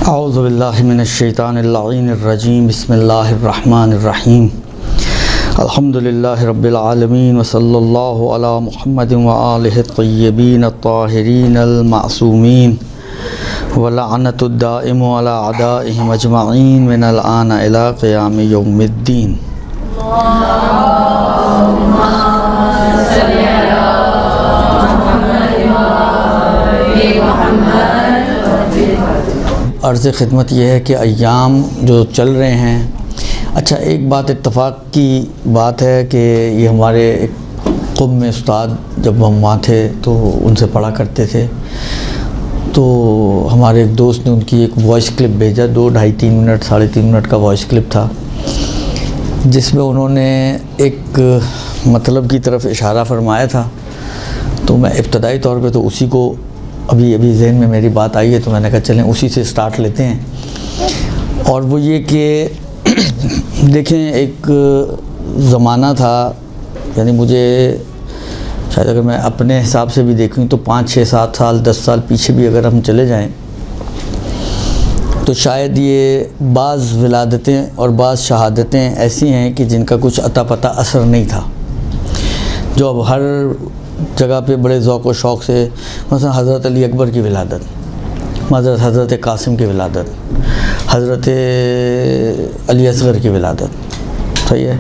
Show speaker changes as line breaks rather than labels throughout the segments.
اعوذ باللہ من الشیطان اللعین الرجیم بسم اللہ الرحمن الرحیم الحمدللہ رب العالمین وصلی اللہ علی محمد وآلہ الطیبین الطاہرین المعصومین ولعنت الدائم علی اعدائہم اجمعین من الآن الی قیام یوم الدین۔ عرض خدمت یہ ہے کہ ایام جو چل رہے ہیں، اچھا ایک بات اتفاق کی بات ہے کہ یہ ہمارے ایک قم میں استاد جب ہم وہاں تھے تو ان سے پڑھا کرتے تھے، تو ہمارے ایک دوست نے ان کی ایک وائس کلپ بھیجا، 2-2.5-3 منٹ 3.5 منٹ کا وائس کلپ تھا، جس میں انہوں نے ایک مطلب کی طرف اشارہ فرمایا تھا۔ تو میں ابتدائی طور پہ تو اسی کو ابھی ذہن میں میری بات آئی ہے، تو میں نے کہا چلیں اسی سے سٹارٹ لیتے ہیں۔ اور وہ یہ کہ دیکھیں ایک زمانہ تھا، یعنی مجھے شاید اگر میں اپنے حساب سے بھی دیکھوں تو 5-6-7 سال 10 سال پیچھے بھی اگر ہم چلے جائیں تو شاید یہ بعض ولادتیں اور بعض شہادتیں ایسی ہیں کہ جن کا کچھ عطا پتہ اثر نہیں تھا، جو اب ہر جگہ پہ بڑے ذوق و شوق سے، مثلا حضرت علی اکبر کی ولادت، حضرت قاسم کی ولادت، حضرت علی اصغر کی ولادت، صحیح ہے،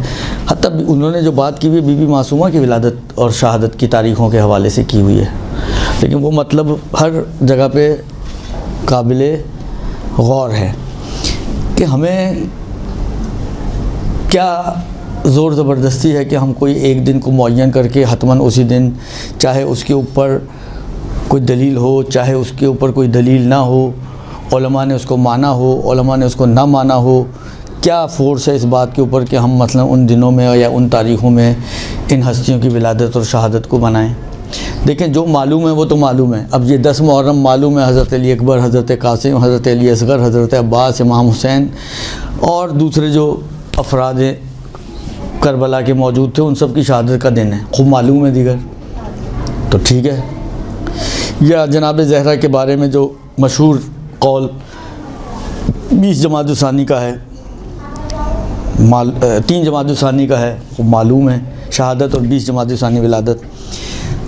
حتیٰ انہوں نے جو بات کی ہوئی بی بی معصومہ کی ولادت اور شہادت کی تاریخوں کے حوالے سے کی ہوئی ہے، لیکن وہ مطلب ہر جگہ پہ قابل غور ہے کہ ہمیں کیا زور زبردستی ہے کہ ہم کوئی ایک دن کو معین کر کے حتماً اسی دن، چاہے اس کے اوپر کوئی دلیل ہو چاہے اس کے اوپر کوئی دلیل نہ ہو، علماء نے اس کو مانا ہو علماء نے اس کو نہ مانا ہو، کیا فورس ہے اس بات کے اوپر کہ ہم مثلا ان دنوں میں یا ان تاریخوں میں ان ہستیوں کی ولادت اور شہادت کو منائیں؟ دیکھیں جو معلوم ہے وہ تو معلوم ہے۔ اب یہ 10 محرم معلوم ہے حضرت علی اکبر، حضرت قاسم، حضرت علی اصغر، حضرت عباس، امام حسین اور دوسرے جو افراد کربلا کے موجود تھے، ان سب کی شہادت کا دن ہے، خوب معلوم ہے دیگر، تو ٹھیک ہے۔ یا جناب زہرا کے بارے میں جو مشہور قول 20 جمادی الثانی کا ہے، 3 جمادی الثانی کا ہے، خوب معلوم ہے شہادت، اور 20 جمادی الثانی ولادت۔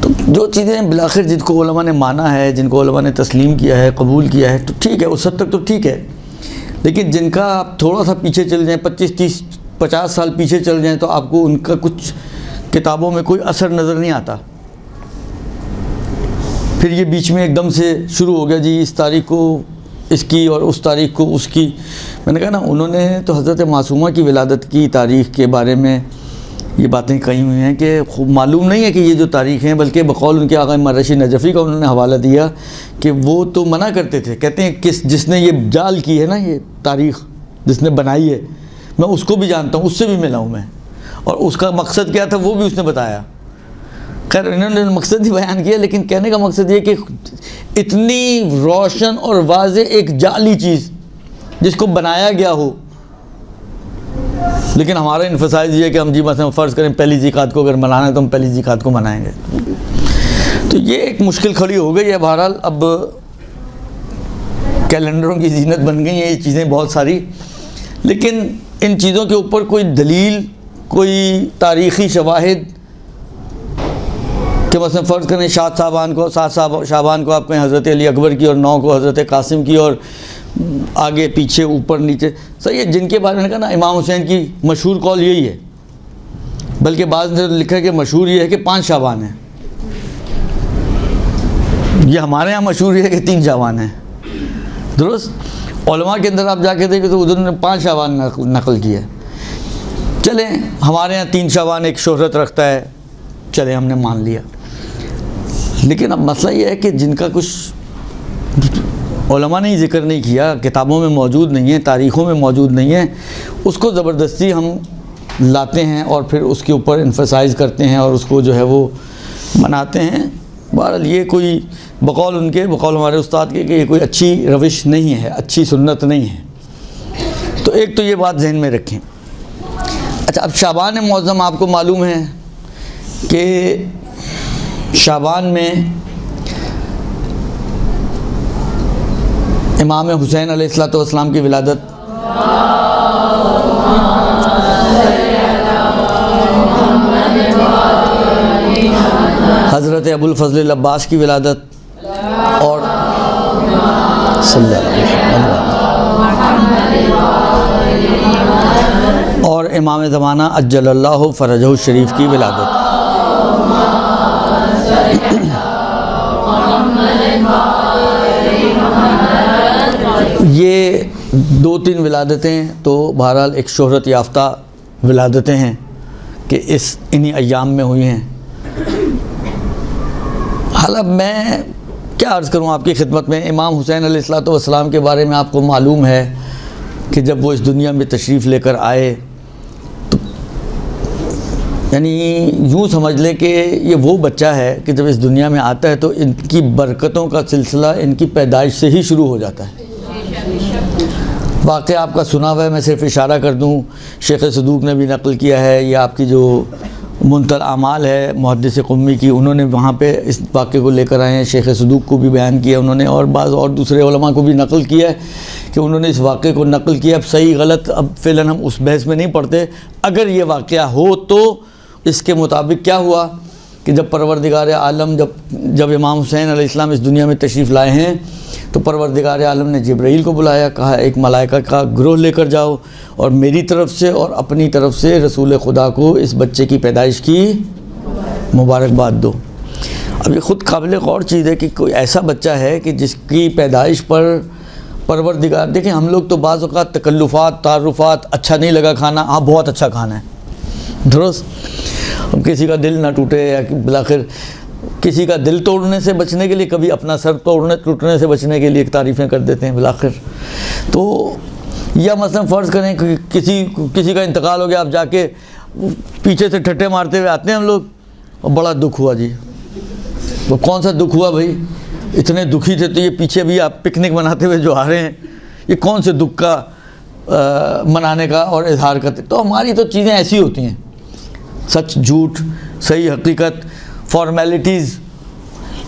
تو جو چیزیں بالآخر جن کو علماء نے مانا ہے، جن کو علماء نے تسلیم کیا ہے، قبول کیا ہے، تو ٹھیک ہے، اس حد تک تو ٹھیک ہے، لیکن جن کا آپ تھوڑا سا پیچھے چل جائیں، 25-30-50 سال پیچھے چل جائیں، تو آپ کو ان کا کچھ کتابوں میں کوئی اثر نظر نہیں آتا۔ پھر یہ بیچ میں ایک دم سے شروع ہو گیا، جی اس تاریخ کو اس کی اور اس تاریخ کو اس کی۔ میں نے کہا نا، انہوں نے تو حضرت معصومہ کی ولادت کی تاریخ کے بارے میں یہ باتیں کہی ہوئی ہیں کہ خوب معلوم نہیں ہے کہ یہ جو تاریخ ہیں، بلکہ بقول ان کے آقا امام رشید نجفی کا انہوں نے حوالہ دیا کہ وہ تو منع کرتے تھے، کہتے ہیں جس نے یہ جال کی ہے نا، یہ تاریخ جس نے بنائی ہے، میں اس کو بھی جانتا ہوں، اس سے بھی ملا ہوں میں، اور اس کا مقصد کیا تھا وہ بھی اس نے بتایا۔ خیر انہوں نے مقصد ہی بیان کیا، لیکن کہنے کا مقصد یہ کہ اتنی روشن اور واضح ایک جعلی چیز جس کو بنایا گیا ہو، لیکن ہمارا انفسائز یہ ہے کہ ہم جی مثلا فرض کریں پہلی ذیقعت کو اگر منانا ہے تو ہم پہلی ذیقعت کو منائیں گے، تو یہ ایک مشکل کھڑی ہو گئی ہے۔ بہرحال اب کیلنڈروں کی زینت بن گئی ہیں یہ چیزیں بہت ساری، لیکن ان چیزوں کے اوپر کوئی دلیل، کوئی تاریخی شواہد کہ مثلا فرض کریں 7 شعبان کو آپ کہیں حضرت علی اکبر کی، اور 9 کو حضرت قاسم کی، اور آگے پیچھے اوپر نیچے، صحیح ہے، جن کے بارے میں کہا نا امام حسین کی مشہور قول یہی ہے، بلکہ بعض نے لکھا کہ مشہور یہ ہے کہ 5 شعبان ہیں، یہ ہمارے ہاں مشہور یہ ہے کہ 3 شعبان ہیں، درست؟ علماء کے اندر آپ جا کے دیکھیں تو ادھر نے 5 شعبان نقل کیا ہے۔ چلیں ہمارے ہاں 3 شعبان ایک شہرت رکھتا ہے، چلیں ہم نے مان لیا، لیکن اب مسئلہ یہ ہے کہ جن کا کچھ علماء نے ذکر نہیں کیا، کتابوں میں موجود نہیں ہے، تاریخوں میں موجود نہیں ہے، اس کو زبردستی ہم لاتے ہیں اور پھر اس کے اوپر انفسائز کرتے ہیں اور اس کو جو ہے وہ مناتے ہیں۔ بہرحال یہ کوئی بقول ان کے، بقول ہمارے استاد کے، کہ یہ کوئی اچھی روش نہیں ہے، اچھی سنت نہیں ہے۔ تو ایک تو یہ بات ذہن میں رکھیں۔ اچھا اب شعبان معظم آپ کو معلوم ہے کہ شعبان میں امام حسین علیہ السلام کی ولادت، حضرت ابو الفضل العباس کی ولادت، اور صلی اللہ علیہ وسلم، اور امام زمانہ عجل اللہ فرجہ الشریف کی ولادت۔ یہ 2-3 ولادتیں تو بہرحال ایک شہرت یافتہ ولادتیں ہیں کہ انہی ایام میں ہوئی ہیں۔ حالا میں کیا عرض کروں آپ کی خدمت میں، امام حسین علیہ السلام کے بارے میں آپ کو معلوم ہے کہ جب وہ اس دنیا میں تشریف لے کر آئے تو یعنی یوں سمجھ لیں کہ یہ وہ بچہ ہے کہ جب اس دنیا میں آتا ہے تو ان کی برکتوں کا سلسلہ ان کی پیدائش سے ہی شروع ہو جاتا ہے۔ واقعہ آپ کا سنا ہوا ہے، میں صرف اشارہ کر دوں، شیخ صدوق نے بھی نقل کیا ہے، یہ آپ کی جو منتل اعمال ہے محدث قمی کی، انہوں نے وہاں پہ اس واقعے کو لے کر آئے ہیں، شیخ صدوق کو بھی بیان کیا انہوں نے، اور بعض اور دوسرے علماء کو بھی نقل کیا ہے کہ انہوں نے اس واقعے کو نقل کیا۔ اب صحیح غلط اب فعلاً ہم اس بحث میں نہیں پڑھتے، اگر یہ واقعہ ہو تو اس کے مطابق کیا ہوا کہ جب پروردگار عالم جب امام حسین علیہ السلام اس دنیا میں تشریف لائے ہیں تو پروردگار عالم نے جبرائیل کو بلایا، کہا ایک ملائکہ کا گروہ لے کر جاؤ اور میری طرف سے اور اپنی طرف سے رسول خدا کو اس بچے کی پیدائش کی مبارکباد دو۔ اب یہ خود قابل غور چیز ہے کہ کوئی ایسا بچہ ہے کہ جس کی پیدائش پر پروردگار، دیکھیں ہم لوگ تو بعض اوقات تکلفات، تعارفات، اچھا نہیں لگا کھانا، ہاں بہت اچھا کھانا ہے، درست، ہم کسی کا دل نہ ٹوٹے، یا بالآخر کسی کا دل توڑنے سے بچنے کے لیے، کبھی اپنا سر ٹوٹنے سے بچنے کے لیے تعریفیں کر دیتے ہیں بالآخر۔ تو یا مثلا فرض کریں کہ کسی کا انتقال ہو گیا، آپ جا کے پیچھے سے ٹھٹے مارتے ہوئے آتے ہیں ہم لوگ، اور بڑا دکھ ہوا جی، وہ کون سا دکھ ہوا بھائی، اتنے دکھی تھے تو یہ پیچھے بھی آپ پکنک مناتے ہوئے جو آ رہے ہیں، یہ کون سے دکھ کا منانے کا اور اظہار کرتے۔ تو ہماری تو چیزیں ایسی ہوتی ہیں، سچ جھوٹ، صحیح حقیقت، فارمیلٹیز،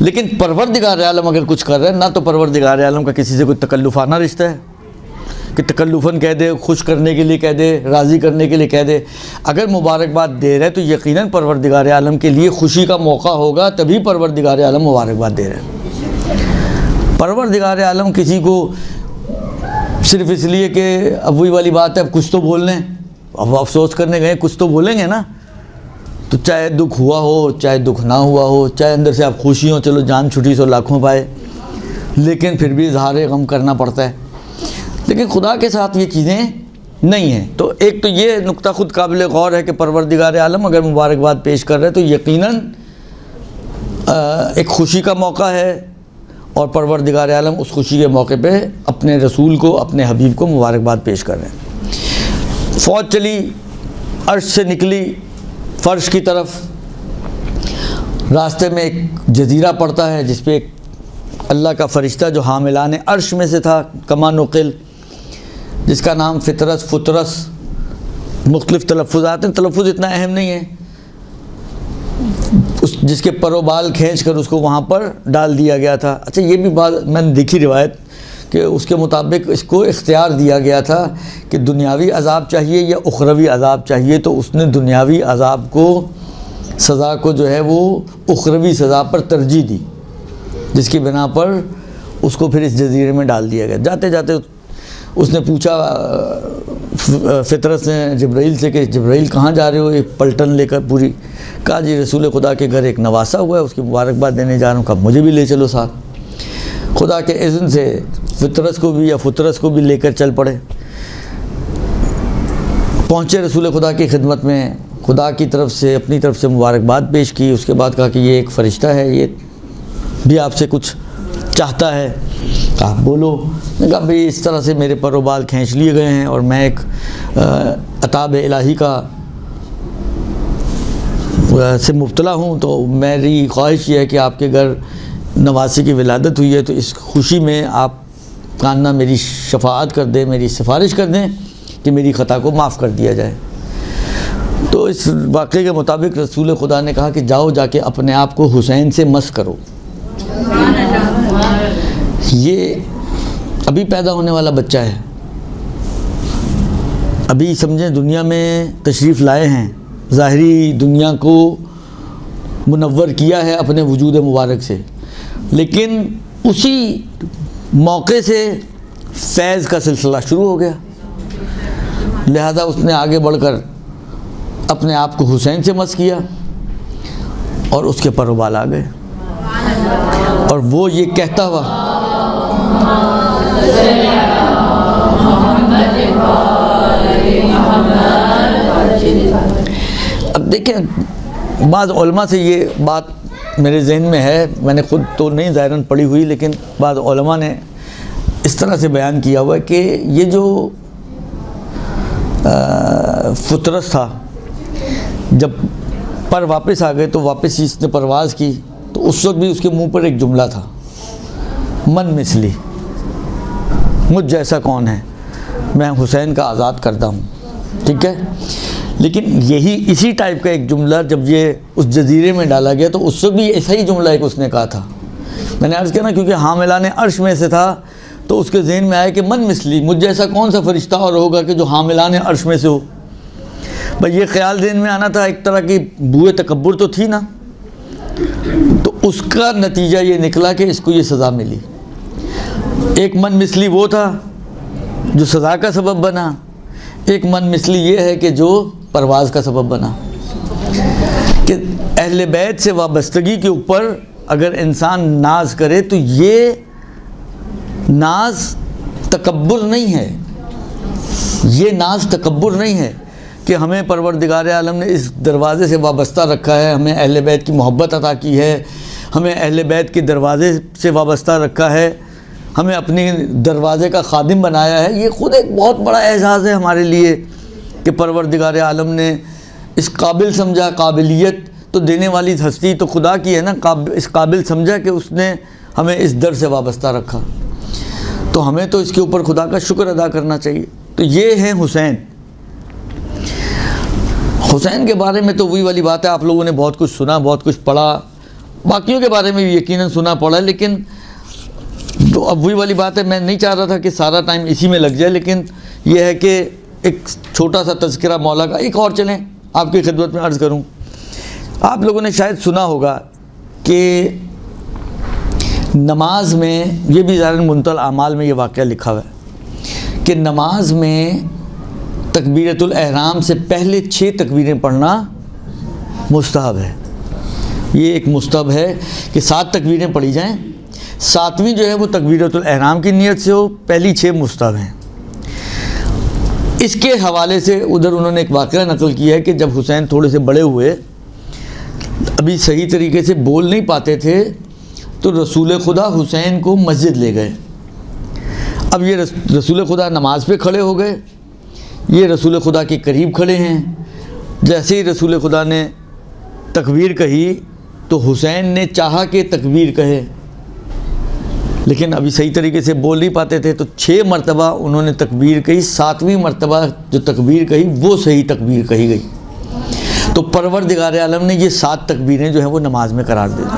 لیکن پروردگار عالم اگر کچھ کر رہے ہیں، نہ تو پروردگار عالم کا کسی سے کوئی تکلفانہ رشتہ ہے کہ تکلفاً کہہ دے، خوش کرنے کے لیے کہہ دے، راضی کرنے کے لیے کہہ دے۔ اگر مبارکباد دے رہے تو یقیناً پروردگار عالم کے لیے خوشی کا موقع ہوگا، تبھی پروردگار عالم مبارکباد دے رہے ہیں۔ پروردگار عالم کسی کو صرف اس لیے کہ اب وہی والی بات ہے، اب کچھ تو بول لیں، اب افسوس کرنے گئے کچھ تو بولیں گے نا، تو چاہے دکھ ہوا ہو چاہے دکھ نہ ہوا ہو، چاہے اندر سے آپ خوشی ہوں، چلو جان چھٹی سو لاکھوں پائے، لیکن پھر بھی اظہار غم کرنا پڑتا ہے۔ لیکن خدا کے ساتھ یہ چیزیں نہیں ہیں۔ تو ایک تو یہ نقطہ خود قابل غور ہے کہ پروردگار عالم اگر مبارکباد پیش کر رہے تو یقیناً ایک خوشی کا موقع ہے، اور پروردگار عالم اس خوشی کے موقع پہ اپنے رسول کو، اپنے حبیب کو مبارکباد پیش کر رہے ہیں۔ فوج چلی، عرش سے نکلی فرش کی طرف، راستے میں ایک جزیرہ پڑتا ہے جس پہ ایک اللہ کا فرشتہ جو حاملان عرش میں سے تھا، کما نقل، جس کا نام فطرس، مختلف تلفظات ہیں، تلفظ اتنا اہم نہیں ہے، جس کے پر و بال کھینچ کر اس کو وہاں پر ڈال دیا گیا تھا۔ اچھا یہ بھی بات میں نے دیکھی روایت کہ اس کے مطابق اس کو اختیار دیا گیا تھا کہ دنیاوی عذاب چاہیے یا اخروی عذاب چاہیے، تو اس نے دنیاوی عذاب کو، سزا کو جو ہے وہ اخروی سزا پر ترجیح دی، جس کی بنا پر اس کو پھر اس جزیرے میں ڈال دیا گیا۔ جاتے جاتے اس نے پوچھا فطرت نے جبرائیل سے کہ جبرائیل کہاں جا رہے ہو، ایک پلٹن لے کر پوری؟ کہا جی رسول خدا کے گھر ایک نواسا ہوا ہے، اس کی مبارکباد دینے جا رہا ہوں۔ کہا مجھے بھی لے چلو ساتھ۔ خدا کے اذن سے فطرت کو بھی لے کر چل پڑے، پہنچے رسول خدا کی خدمت میں، خدا کی طرف سے اپنی طرف سے مبارکباد پیش کی۔ اس کے بعد کہا کہ یہ ایک فرشتہ ہے، یہ بھی آپ سے کچھ چاہتا ہے۔ کہا بولو۔ نے کہا بھئی اس طرح سے میرے پر و بال کھینچ لیے گئے ہیں اور میں ایک عطاب الہی کا سے مبتلا ہوں، تو میری خواہش یہ ہے کہ آپ کے گھر نواسی کی ولادت ہوئی ہے، تو اس خوشی میں آپ کاننا میری شفاعت کر دیں، میری سفارش کر دیں کہ میری خطا کو معاف کر دیا جائے۔ تو اس واقعے کے مطابق رسول خدا نے کہا کہ جاؤ جا کے اپنے آپ کو حسین سے مس کرو۔ یہ ابھی پیدا ہونے والا بچہ ہے، ابھی سمجھیں دنیا میں تشریف لائے ہیں، ظاہری دنیا کو منور کیا ہے اپنے وجود مبارک سے، لیکن اسی موقع سے فیض کا سلسلہ شروع ہو گیا، لہذا اس نے آگے بڑھ کر اپنے آپ کو حسین سے مس کیا اور اس کے پر و بال آ گئے، اور وہ یہ کہتا ہوا اب دیکھیں بعض علماء سے یہ بات میرے ذہن میں ہے، میں نے خود تو نہیں ظاہراً پڑھی ہوئی، لیکن بعض علماء نے اس طرح سے بیان کیا ہوا ہے کہ یہ جو فطرس تھا، جب پر واپس آ گئے تو واپس اس نے پرواز کی، تو اس وقت بھی اس کے منہ پر ایک جملہ تھا، من مثلی، مجھ جیسا کون ہے، میں حسین کا آزاد کردہ ہوں، ٹھیک ہے۔ لیکن یہی اسی ٹائپ کا ایک جملہ جب یہ اس جزیرے میں ڈالا گیا تو اس وقت بھی ایسا ہی جملہ ایک اس نے کہا تھا، میں نے عرض کیا نا، کیونکہ حاملان عرش میں سے تھا تو اس کے ذہن میں آیا کہ من مثلی، مجھ جیسا کون سا فرشتہ اور ہوگا کہ جو حاملان عرش میں سے ہو۔ بھائی یہ خیال ذہن میں آنا تھا، ایک طرح کی بوئے تکبر تو تھی نا، تو اس کا نتیجہ یہ نکلا کہ اس کو یہ سزا ملی۔ ایک من مثلی وہ تھا جو سزا کا سبب بنا، ایک من مثلی یہ ہے کہ جو پرواز کا سبب بنا، کہ اہل بیت سے وابستگی کے اوپر اگر انسان ناز کرے تو یہ ناز تکبر نہیں ہے، یہ ناز تکبر نہیں ہے کہ ہمیں پروردگار عالم نے اس دروازے سے وابستہ رکھا ہے، ہمیں اہل بیت کی محبت عطا کی ہے، ہمیں اہل بیت کے دروازے سے وابستہ رکھا ہے، ہمیں اپنی دروازے کا خادم بنایا ہے۔ یہ خود ایک بہت بڑا اعزاز ہے ہمارے لیے کہ پروردگار عالم نے اس قابل سمجھا، قابلیت تو دینے والی ہستی تو خدا کی ہے نا، اس قابل سمجھا کہ اس نے ہمیں اس در سے وابستہ رکھا، تو ہمیں تو اس کے اوپر خدا کا شکر ادا کرنا چاہیے۔ تو یہ ہیں حسین۔ حسین کے بارے میں تو وہی والی بات ہے، آپ لوگوں نے بہت کچھ سنا، بہت کچھ پڑھا، باقیوں کے بارے میں بھی یقیناً سنا پڑھا، لیکن تو اب وہی والی بات ہے، میں نہیں چاہ رہا تھا کہ سارا ٹائم اسی میں لگ جائے، لیکن یہ ہے کہ ایک چھوٹا سا تذکرہ مولا کا ایک اور چلیں آپ کی خدمت میں عرض کروں۔ آپ لوگوں نے شاید سنا ہوگا کہ نماز میں، یہ بھی ظاہراً منتهى الاعمال میں یہ واقعہ لکھا ہوا ہے کہ نماز میں تکبیرۃ الاحرام سے پہلے 6 تکبیریں پڑھنا مستحب ہے۔ یہ ایک مستحب ہے کہ 7 تکبیریں پڑھی جائیں، 7ویں جو ہے وہ تکبیرۃ الاحرام کی نیت سے ہو، پہلی 6 مستحب ہیں۔ اس کے حوالے سے ادھر انہوں نے ایک واقعہ نقل کیا ہے کہ جب حسین تھوڑے سے بڑے ہوئے، ابھی صحیح طریقے سے بول نہیں پاتے تھے، تو رسول خدا حسین کو مسجد لے گئے۔ اب یہ رسول خدا نماز پہ کھڑے ہو گئے، یہ رسول خدا کے قریب کھڑے ہیں، جیسے ہی رسول خدا نے تکبیر کہی تو حسین نے چاہا کہ تکبیر کہے، لیکن ابھی صحیح طریقے سے بول نہیں پاتے تھے، تو 6 مرتبہ انہوں نے تکبیر کہی، 7ویں مرتبہ جو تکبیر کہی وہ صحیح تکبیر کہی گئی، تو پروردگار عالم نے یہ 7 تکبیریں جو ہیں وہ نماز میں قرار دے دی۔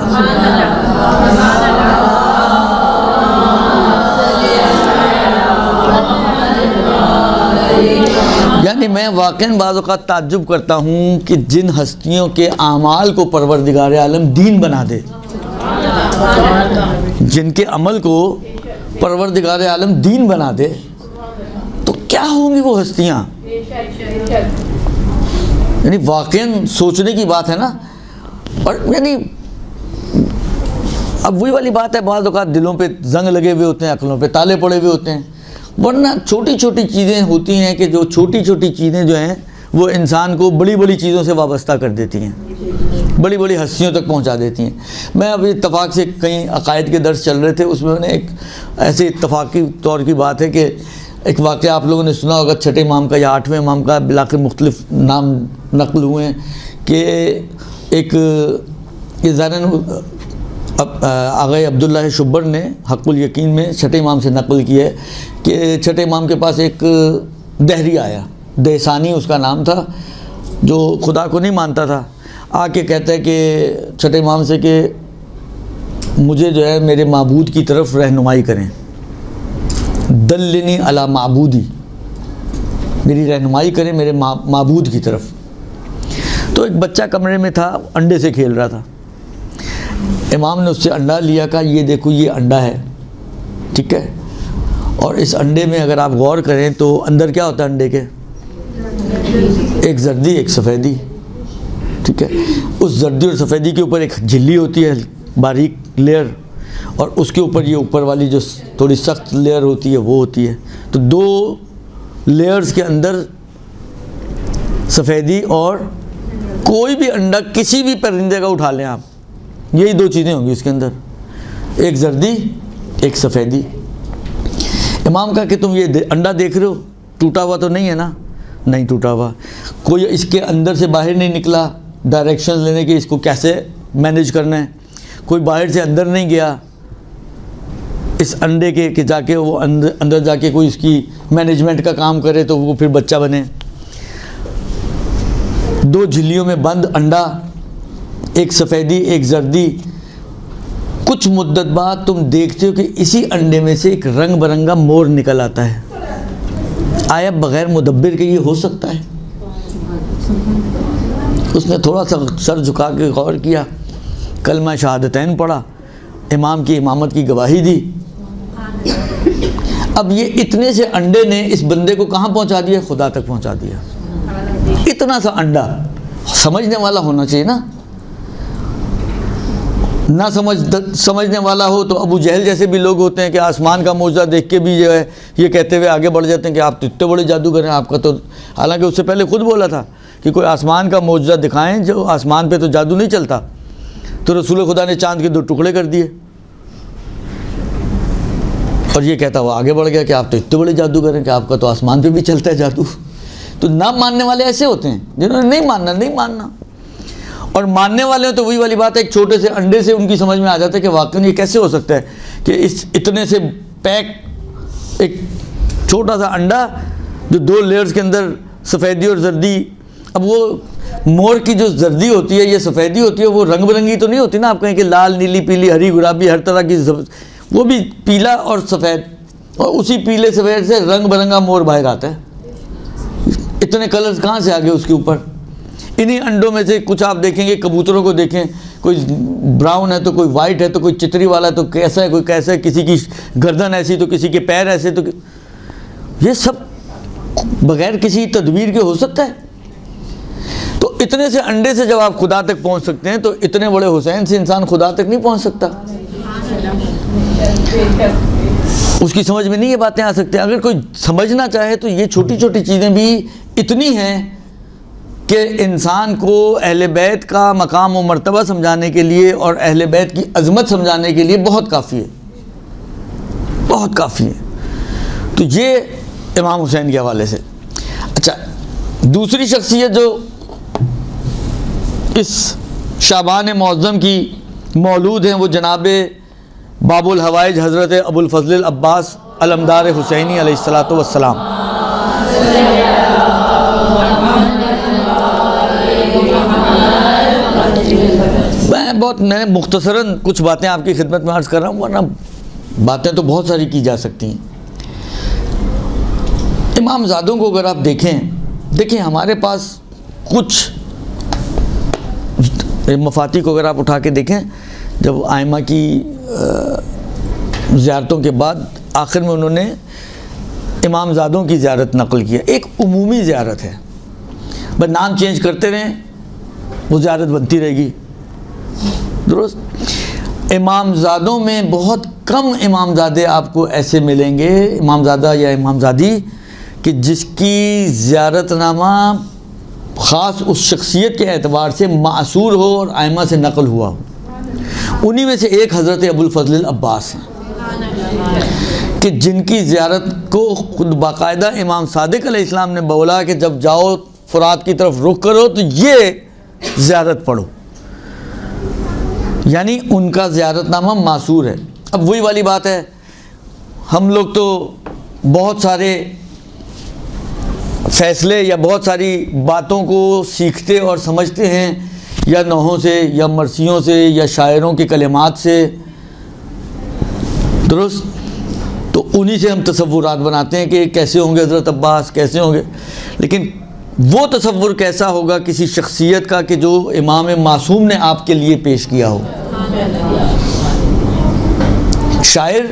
یعنی میں واقعاً بعض اوقات تعجب کرتا ہوں کہ جن ہستیوں کے اعمال کو پروردگار عالم دین بنا دے، جن کے عمل کو پروردگار عالم دین بنا دے، تو کیا ہوں گی وہ ہستیاں؟ یعنی واقعاً سوچنے کی بات ہے نا۔ اور یعنی اب وہی والی بات ہے، بعض اوقات دلوں پہ زنگ لگے ہوئے ہوتے ہیں، عقلوں پہ تالے پڑے ہوئے ہوتے ہیں، ورنہ چھوٹی چھوٹی چیزیں ہوتی ہیں کہ جو چھوٹی چھوٹی چیزیں جو ہیں وہ انسان کو بڑی بڑی چیزوں سے وابستہ کر دیتی ہیں، بڑی بڑی ہستیوں تک پہنچا دیتی ہیں۔ میں ابھی اتفاق سے کئی عقائد کے درس چل رہے تھے، اس میں نے ایک ایسے اتفاقی طور کی بات ہے کہ ایک واقعہ آپ لوگوں نے سنا ہوگا، 6 امام کا یا 8ویں امام کا، بلاخر مختلف نام نقل ہوئے ہیں، کہ ایک یہ ظاہراً آغا عبداللہ شبر نے حق الیقین میں 6 امام سے نقل کی ہے کہ 6 امام کے پاس ایک دہری آیا، دہسانی اس کا نام تھا، جو خدا کو نہیں مانتا تھا، آ کے کہتا ہے کہ 6 امام سے کہ مجھے جو ہے میرے معبود کی طرف رہنمائی کریں، دلنی علی معبودی، میری رہنمائی کریں میرے معبود کی طرف۔ تو ایک بچہ کمرے میں تھا، انڈے سے کھیل رہا تھا، امام نے اس سے انڈا لیا، کہا یہ دیکھو یہ انڈا ہے، ٹھیک ہے، اور اس انڈے میں اگر آپ غور کریں تو اندر کیا ہوتا ہے انڈے کے؟ ایک زردی ایک سفیدی، ٹھیک ہے، اس زردی اور سفیدی کے اوپر ایک جھلی ہوتی ہے باریک لیئر، اور اس کے اوپر یہ اوپر والی جو تھوڑی سخت لیئر ہوتی ہے وہ ہوتی ہے، تو دو لیئرز کے اندر سفیدی، اور کوئی بھی انڈا کسی بھی پرندے کا اٹھا لیں آپ، یہی دو چیزیں ہوں گی اس کے اندر، ایک زردی ایک سفیدی۔ امام کہا کہ تم یہ انڈا دیکھ رہے ہو، ٹوٹا ہوا تو نہیں ہے نا؟ نہیں ٹوٹا ہوا، کوئی اس کے اندر سے باہر نہیں نکلا ڈائریکشن لینے کے اس کو کیسے مینیج کرنا ہے، کوئی باہر سے اندر نہیں گیا اس انڈے کے کہ جا کے وہ اندر جا کے کوئی اس کی مینجمنٹ کا کام کرے تو وہ پھر بچہ بنے۔ دو جھلیوں میں بند انڈا، ایک سفیدی ایک زردی، کچھ مدت بعد تم دیکھتے ہو کہ اسی انڈے میں سے ایک رنگ برنگا مور نکل آتا ہے۔ آیا بغیر مدبر کے یہ ہو سکتا ہے؟ اس نے تھوڑا سا سر جھکا کے غور کیا، کلمہ شہادتین پڑھا، امام کی امامت کی گواہی دی۔ اب یہ اتنے سے انڈے نے اس بندے کو کہاں پہنچا دیا؟ خدا تک پہنچا دیا۔ اتنا سا انڈا، سمجھنے والا ہونا چاہیے نا، نہ سمجھنے والا ہو تو ابو جہل جیسے بھی لوگ ہوتے ہیں کہ آسمان کا معجزہ دیکھ کے بھی جو ہے یہ کہتے ہوئے آگے بڑھ جاتے ہیں کہ آپ تو اتنے بڑے جادوگر ہیں، آپ کا تو، حالانکہ اس سے پہلے خود بولا تھا کہ کوئی آسمان کا معجزہ دکھائیں، جو آسمان پہ تو جادو نہیں چلتا، تو رسول خدا نے چاند کے 2 ٹکڑے کر دیے، اور یہ کہتا وہ آگے بڑھ گیا کہ آپ تو اتنے بڑے جادوگر ہیں کہ آپ کا تو آسمان پہ بھی چلتا ہے جادو۔ تو نہ ماننے والے ایسے ہوتے ہیں جنہوں نے نہیں ماننا، اور ماننے والے ہیں تو وہی والی بات ہے، ایک چھوٹے سے انڈے سے ان کی سمجھ میں آ جاتا ہے کہ واقعی یہ کیسے ہو سکتا ہے کہ اس اتنے سے پیک ایک چھوٹا سا انڈا جو 2 لیئرز کے اندر سفیدی اور زردی۔ اب وہ مور کی جو زردی ہوتی ہے یا سفیدی ہوتی ہے وہ رنگ برنگی تو نہیں ہوتی نا، آپ کہیں کہ لال نیلی پیلی ہری گلابی ہر طرح کی، وہ بھی پیلا اور سفید، اور اسی پیلے سفید سے رنگ برنگا مور باہر آتا ہے۔ اتنے کلرز کہاں سے آ گئے اس کے اوپر؟ انہی انڈوں میں سے کچھ آپ دیکھیں گے، کبوتروں کو دیکھیں، کوئی براؤن ہے تو کوئی وائٹ ہے تو کوئی چتری والا ہے تو کیسا ہے، کوئی کیسا ہے، کسی کی گردن ایسی تو کسی کے پیر ایسے، تو یہ سب بغیر کسی تدبیر کے ہو سکتا ہے؟ تو اتنے سے انڈے سے جب آپ خدا تک پہنچ سکتے ہیں تو اتنے بڑے حسین سے انسان خدا تک نہیں پہنچ سکتا؟ اس کی سمجھ میں نہیں یہ باتیں آ سکتی۔ اگر کوئی سمجھنا چاہے تو یہ چھوٹی چھوٹی چیزیں بھی اتنی ہیں کہ انسان کو اہل بیت کا مقام و مرتبہ سمجھانے کے لیے اور اہل بیت کی عظمت سمجھانے کے لیے بہت کافی ہے، بہت کافی ہے۔ تو یہ امام حسین کے حوالے سے۔ اچھا، دوسری شخصیت جو اس شعبان معظم کی مولود ہیں وہ جناب باب الحوائج حضرت ابو الفضل العباس علمدار حسینی علیہ الصلاۃ والسلام۔ میں مختصراً کچھ باتیں آپ کی خدمت میں عرض کر رہا ہوں، ورنہ باتیں تو بہت ساری کی جا سکتی ہیں۔ امام زادوں کو اگر آپ دیکھیں ہمارے پاس کچھ مفاتیح کو اگر آپ اٹھا کے دیکھیں، جب آئمہ کی زیارتوں کے بعد آخر میں انہوں نے امام زادوں کی زیارت نقل کیا، ایک عمومی زیارت ہے، بس نام چینج کرتے رہیں وہ زیارت بنتی رہے گی، درست۔ امام زادوں میں بہت کم امام زادے آپ کو ایسے ملیں گے، امام زادہ یا امام زادی، کہ جس کی زیارت نامہ خاص اس شخصیت کے اعتبار سے معصور ہو اور ائمہ سے نقل ہوا ہو۔ انہی میں سے ایک حضرت ابو الفضل العباس ہیں کہ جن کی زیارت کو خود باقاعدہ امام صادق علیہ السلام نے بولا کہ جب جاؤ فرات کی طرف رخ کرو تو یہ زیارت پڑھو، یعنی ان کا زیارت نامہ معصور ہے۔ اب وہی والی بات ہے، ہم لوگ تو بہت سارے فیصلے یا بہت ساری باتوں کو سیکھتے اور سمجھتے ہیں یا نوحوں سے یا مرثیوں سے یا شاعروں کے کلمات سے، درست؟ تو انہی سے ہم تصورات بناتے ہیں کہ کیسے ہوں گے حضرت عباس، کیسے ہوں گے، لیکن وہ تصور کیسا ہوگا کسی شخصیت کا کہ جو امام معصوم نے آپ کے لیے پیش کیا ہو۔ شاعر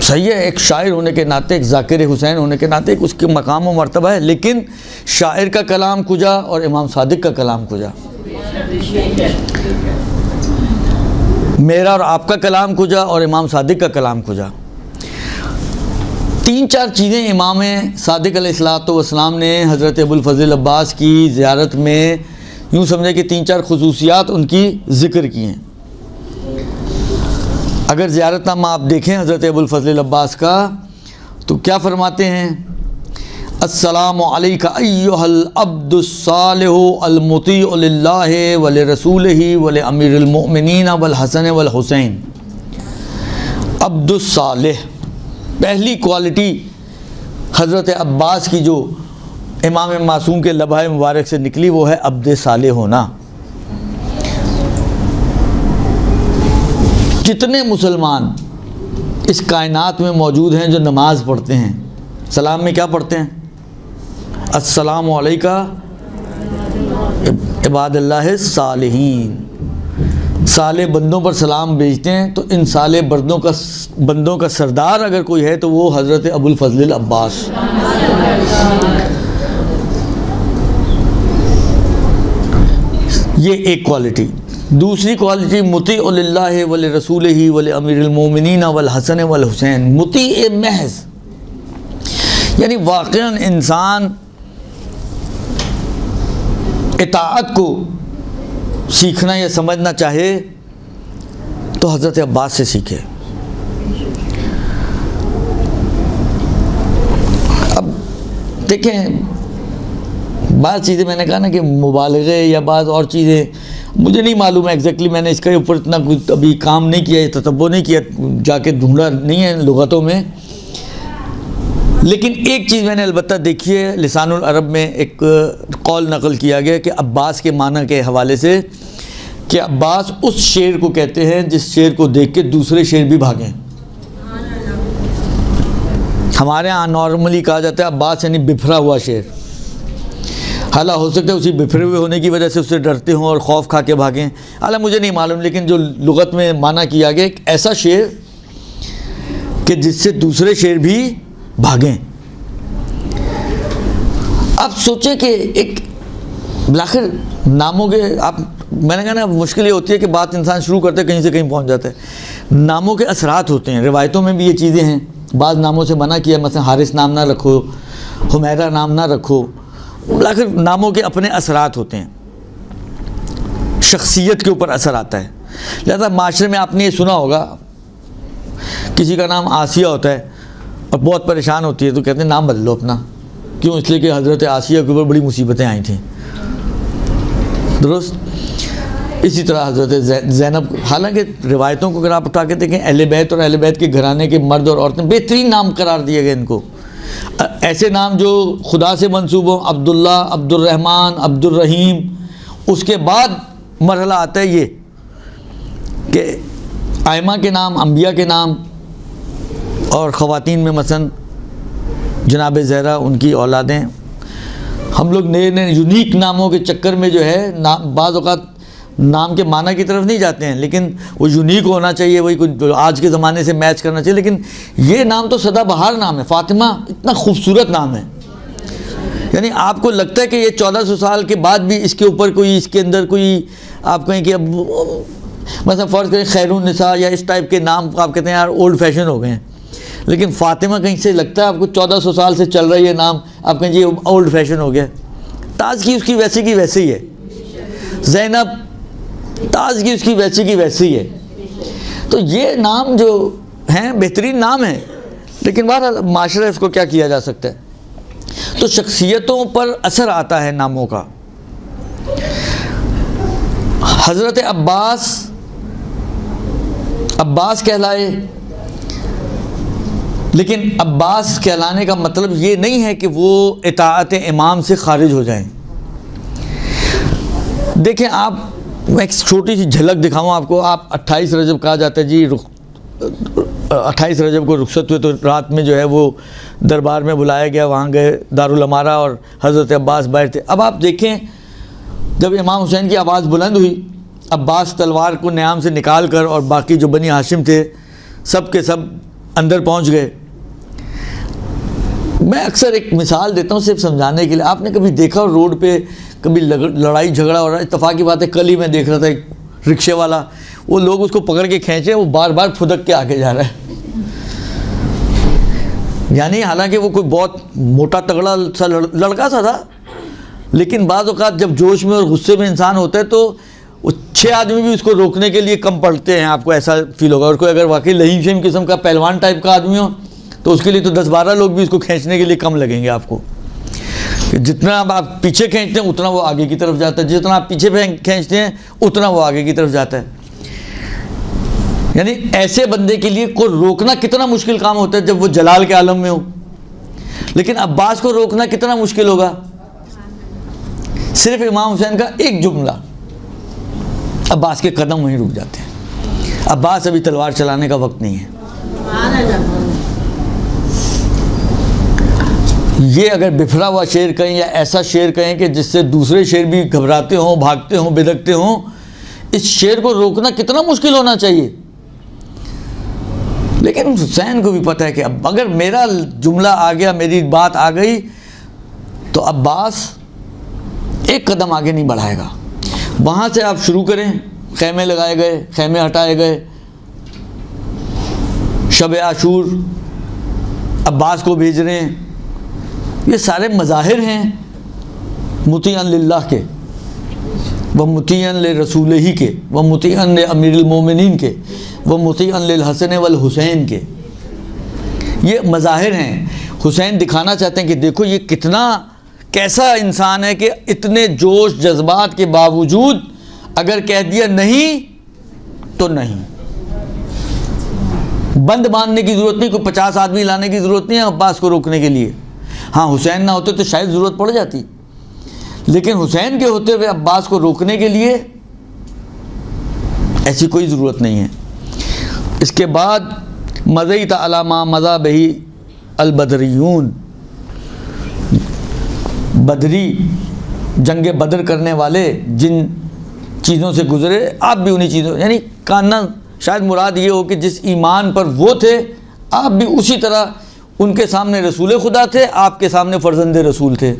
صحیح ہے، ایک شاعر ہونے کے ناطے، ایک ذاکر حسین ہونے کے ناطے اس کے مقام و مرتبہ ہے، لیکن شاعر کا کلام کجا اور امام صادق کا کلام کجا، میرا اور آپ کا کلام کجا اور امام صادق کا کلام کجا۔ 3-4 چیزیں امام صادق علیہ السلام نے حضرت ابوالفضل عباس کی زیارت میں یوں سمجھے کہ 3-4 خصوصیات ان کی ذکر کی ہیں۔ اگر زیارت نامہ آپ دیکھیں حضرت ابوالفضل عباس کا تو کیا فرماتے ہیں؟ السلام علیک ایھا العبد الصالح المطیع للہ ولرسولہ ولامیر المؤمنین والحسن والحسین۔ عبد الصالح، پہلی کوالٹی حضرت عباس کی جو امام معصوم کے لبھائے مبارک سے نکلی وہ ہے عبد صالح ہونا۔ جتنے مسلمان اس کائنات میں موجود ہیں جو نماز پڑھتے ہیں، سلام میں کیا پڑھتے ہیں؟ السلام علیکہ عباد اللہ الصالحین۔ صالح بندوں پر سلام بھیجتے ہیں، تو ان صالح بندوں کا سردار اگر کوئی ہے تو وہ حضرت ابوالفضل عباس۔ یہ ایک کوالٹی۔ دوسری کوالٹی مطیع للہ ولرسولہ ولامیر المؤمنین والحسن والحسین، مطیع محض، یعنی واقعاً انسان اطاعت کو سیکھنا یا سمجھنا چاہے تو حضرت عباس سے سیکھے۔ اب دیکھیں بعض چیزیں میں نے کہا نا کہ مبالغے یا بعض اور چیزیں مجھے نہیں معلوم ہے ایگزیکٹلی، میں نے اس کے اوپر اتنا ابھی کام نہیں کیا، تتبع نہیں کیا، جا کے ڈھونڈا نہیں ہے لغتوں میں، لیکن ایک چیز میں نے البتہ دیکھی ہے، لسان العرب میں ایک قول نقل کیا گیا کہ عباس کے معنی کے حوالے سے کہ عباس اس شیر کو کہتے ہیں جس شیر کو دیکھ کے دوسرے شیر بھی بھاگیں۔ ہمارے ہاں نارملی کہا جاتا ہے عباس یعنی بپھرا ہوا شیر، حالانکہ ہو سکتا ہے اسی بپھرے ہوئے ہونے کی وجہ سے اس سے ڈرتے ہوں اور خوف کھا کے بھاگیں، حالانکہ مجھے نہیں معلوم، لیکن جو لغت میں معنی کیا گیا ایک ایسا شیر کہ جس سے دوسرے شیر بھی بھاگیں۔ اب سوچیں کہ ایک بلاخر ناموں کے میں نے کہا نا مشکل یہ ہوتی ہے کہ بات انسان شروع کرتے ہے کہیں سے کہیں پہنچ جاتا ہے۔ ناموں کے اثرات ہوتے ہیں، روایتوں میں بھی یہ چیزیں ہیں، بعض ناموں سے منع کیا، مثلا حارث نام نہ رکھو، حمیرہ نام نہ رکھو، بلاخر ناموں کے اپنے اثرات ہوتے ہیں، شخصیت کے اوپر اثر آتا ہے۔ لہذا معاشرے میں آپ نے یہ سنا ہوگا کسی کا نام آسیہ ہوتا ہے اور بہت پریشان ہوتی ہے تو کہتے ہیں نام بدل لو اپنا، کیوں؟ اس لیے کہ حضرت آسیہ کے اوپر بڑی مصیبتیں آئی تھیں، درست؟ اسی طرح حضرت زینب، حالانکہ روایتوں کو اگر آپ اٹھا کے دیکھیں اہل بیت اور اہل بیت کے گھرانے کے مرد اور عورتیں بہترین نام قرار دیے گئے ان کو، ایسے نام جو خدا سے منسوب ہوں، عبداللہ، عبد الرحمن، عبد الرحیم۔ اس کے بعد مرحلہ آتا ہے یہ کہ ائمہ کے نام، انبیاء کے نام، اور خواتین میں مثلا جناب زہرا، ان کی اولادیں۔ ہم لوگ نئے نئے یونیک ناموں کے چکر میں جو ہے بعض اوقات نام کے معنی کی طرف نہیں جاتے ہیں، لیکن وہ یونیک ہونا چاہیے، وہی کچھ آج کے زمانے سے میچ کرنا چاہیے، لیکن یہ نام تو سدا بہار نام ہے، فاطمہ اتنا خوبصورت نام ہے، یعنی آپ کو لگتا ہے کہ یہ 1400 سال کے بعد بھی اس کے اوپر کوئی، اس کے اندر کوئی آپ کہیں کہ اب مثلا فرض کریں خیر النساء یا اس ٹائپ کے نام آپ کہتے ہیں یار اولڈ فیشن ہو گئے ہیں، لیکن فاطمہ کہیں سے لگتا ہے آپ کو 1400 سال سے چل رہا ہے یہ نام، آپ کہیں یہ اولڈ فیشن ہو گیا۔ تازگی اس کی ویسے کی ویسے ہی ہے، زینب تازگی اس کی ویسے کی ویسے ہی ہے۔ تو یہ نام جو ہیں بہترین نام ہیں، لیکن بہرحال معاشرہ اس کو کیا کیا جا سکتا ہے۔ تو شخصیتوں پر اثر آتا ہے ناموں کا۔ حضرت عباس کہلائے، لیکن عباس کہلانے کا مطلب یہ نہیں ہے کہ وہ اطاعت امام سے خارج ہو جائیں۔ دیکھیں آپ، میں ایک چھوٹی سی جھلک دکھاؤں آپ کو، آپ 28 رجب کہا جاتا ہے جی 28 رجب کو رخصت ہوئے تو رات میں جو ہے وہ دربار میں بلایا گیا، وہاں گئے دارالامارہ اور حضرت عباس باہر تھے۔ اب آپ دیکھیں جب امام حسین کی آواز بلند ہوئی، عباس تلوار کو نیام سے نکال کر اور باقی جو بنی ہاشم تھے سب کے سب اندر پہنچ گئے۔ میں اکثر ایک مثال دیتا ہوں صرف سمجھانے کے لیے، آپ نے کبھی دیکھا روڈ پہ کبھی لڑائی جھگڑا ہو رہا ہے؟ اتفاق کی بات ہے کل ہی میں دیکھ رہا تھا ایک رکشے والا، وہ لوگ اس کو پکڑ کے کھینچے، وہ بار بار پھدک کے آگے جا رہا ہے، یعنی حالانکہ وہ کوئی بہت موٹا تگڑا سا لڑکا سا تھا، لیکن بعض اوقات جب جوش میں اور غصے میں انسان ہوتا ہے تو وہ 6 آدمی بھی اس کو روکنے کے لیے کم پڑتے ہیں، آپ کو ایسا فیل ہوگا۔ اور کوئی اگر واقعی لہیم شہیم قسم کا پہلوان ٹائپ کا آدمی ہو تو اس کے لیے تو 10-12 لوگ بھی اس کو کھینچنے کے لیے کم لگیں گے آپ کو، کہ جتنا آپ پیچھے کھینچتے ہیں اتنا وہ آگے کی طرف جاتا ہے، جتنا آپ پیچھے کھینچتے ہیں اتنا وہ آگے کی طرف جاتا ہے۔ یعنی ایسے بندے کے لیے کو روکنا کتنا مشکل کام ہوتا ہے جب وہ جلال کے عالم میں ہو، لیکن عباس کو روکنا کتنا مشکل ہوگا؟ صرف امام حسین کا ایک جملہ، عباس کے قدم وہیں رک جاتے ہیں۔ عباس ابھی تلوار چلانے کا وقت نہیں ہے۔ یہ اگر بفرا ہوا شعر کہیں یا ایسا شعر کہیں کہ جس سے دوسرے شعر بھی گھبراتے ہوں، بھاگتے ہوں، بدکتے ہوں، اس شعر کو روکنا کتنا مشکل ہونا چاہیے۔ لیکن حسین کو بھی پتہ ہے کہ اب اگر میرا جملہ آ گیا، میری بات آ گئی تو عباس ایک قدم آگے نہیں بڑھائے گا۔ وہاں سے آپ شروع کریں، خیمے لگائے گئے، خیمے ہٹائے گئے، شب عاشور عباس کو بھیج رہے ہیں، یہ سارے مظاہر ہیں مطیعاً للہ کے، وہ مطیعاً لرسولہ ہی کے، وہ مطیعاً لامیر المومنین کے، وہ مطیعاً للحسن والحسین کے، یہ مظاہر ہیں۔ حسین دکھانا چاہتے ہیں کہ دیکھو یہ کیسا انسان ہے کہ اتنے جوش جذبات کے باوجود اگر کہہ دیا نہیں تو نہیں، بند باندھنے کی ضرورت نہیں، کوئی 50 آدمی لانے کی ضرورت نہیں ہے عباس کو روکنے کے لیے۔ ہاں حسین نہ ہوتے تو شاید ضرورت پڑ جاتی، لیکن حسین کے ہوتے ہوئے عباس کو روکنے کے لیے ایسی کوئی ضرورت نہیں ہے۔ اس کے بعد مضیت علی ما مضی بہ البدریون، بدری جنگ بدر کرنے والے جن چیزوں سے گزرے آپ بھی انہی چیزوں، یعنی کاننا شاید مراد یہ ہو کہ جس ایمان پر وہ تھے آپ بھی اسی طرح، ان کے سامنے رسول خدا تھے، آپ کے سامنے فرزند رسول تھے۔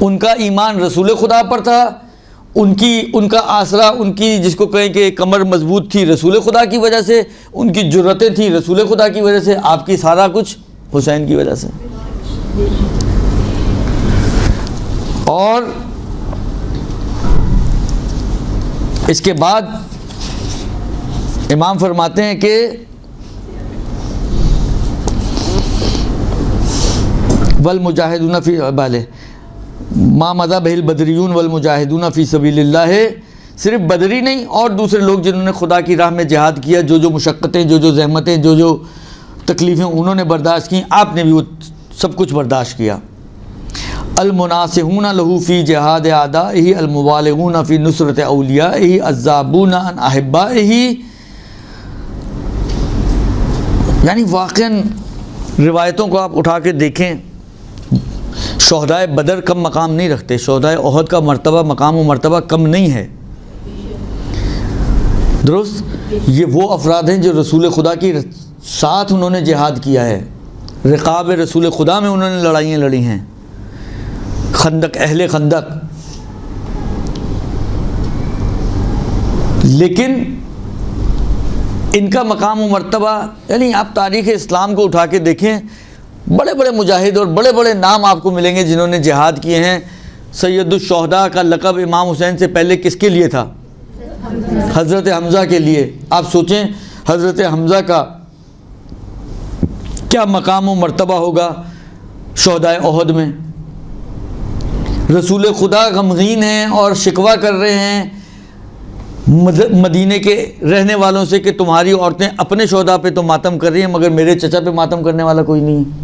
ان کا ایمان رسول خدا پر تھا، ان کا آسرا، ان کی جس کو کہیں کہ کمر مضبوط تھی رسول خدا کی وجہ سے، ان کی جرتیں تھیں رسول خدا کی وجہ سے، آپ کی سارا کچھ حسین کی وجہ سے۔ اور اس کے بعد امام فرماتے ہیں کہ والمجاہدون فی بالہ ما مضی بہ البدریون والمجاہدون فی سبیل اللہ، صرف بدری نہیں اور دوسرے لوگ جنہوں نے خدا کی راہ میں جہاد کیا، جو مشقتیں، جو زحمتیں، جو تکلیفیں انہوں نے برداشت کی، آپ نے بھی وہ سب کچھ برداشت کیا۔ المناصحون لہ فی جہاد اعدائہ، المبالغون فی نصرت اولیائہ، الذابون عن احبائہ، یعنی واقعاً روایتوں کو آپ اٹھا کے دیکھیں، شہدائے بدر کم مقام نہیں رکھتے، شہدائے احد کا مرتبہ، مقام و مرتبہ کم نہیں ہے، درست؟ یہ وہ افراد ہیں جو رسول خدا کی ساتھ انہوں نے جہاد کیا ہے، رقاب رسول خدا میں انہوں نے لڑائیاں لڑی ہیں، خندق، اہل خندق، لیکن ان کا مقام و مرتبہ، یعنی آپ تاریخ اسلام کو اٹھا کے دیکھیں، بڑے بڑے مجاہد اور بڑے بڑے نام آپ کو ملیں گے جنہوں نے جہاد کیے ہیں۔ سید الشہداء کا لقب امام حسین سے پہلے کس کے لیے تھا؟ حضرت حمزہ کے لیے۔ آپ سوچیں حضرت حمزہ کا کیا مقام و مرتبہ ہوگا شہدائے احد میں۔ رسول خدا غمگین ہیں اور شکوہ کر رہے ہیں مدینے کے رہنے والوں سے کہ تمہاری عورتیں اپنے شہداء پہ تو ماتم کر رہی ہیں مگر میرے چچا پہ ماتم کرنے والا کوئی نہیں ہے،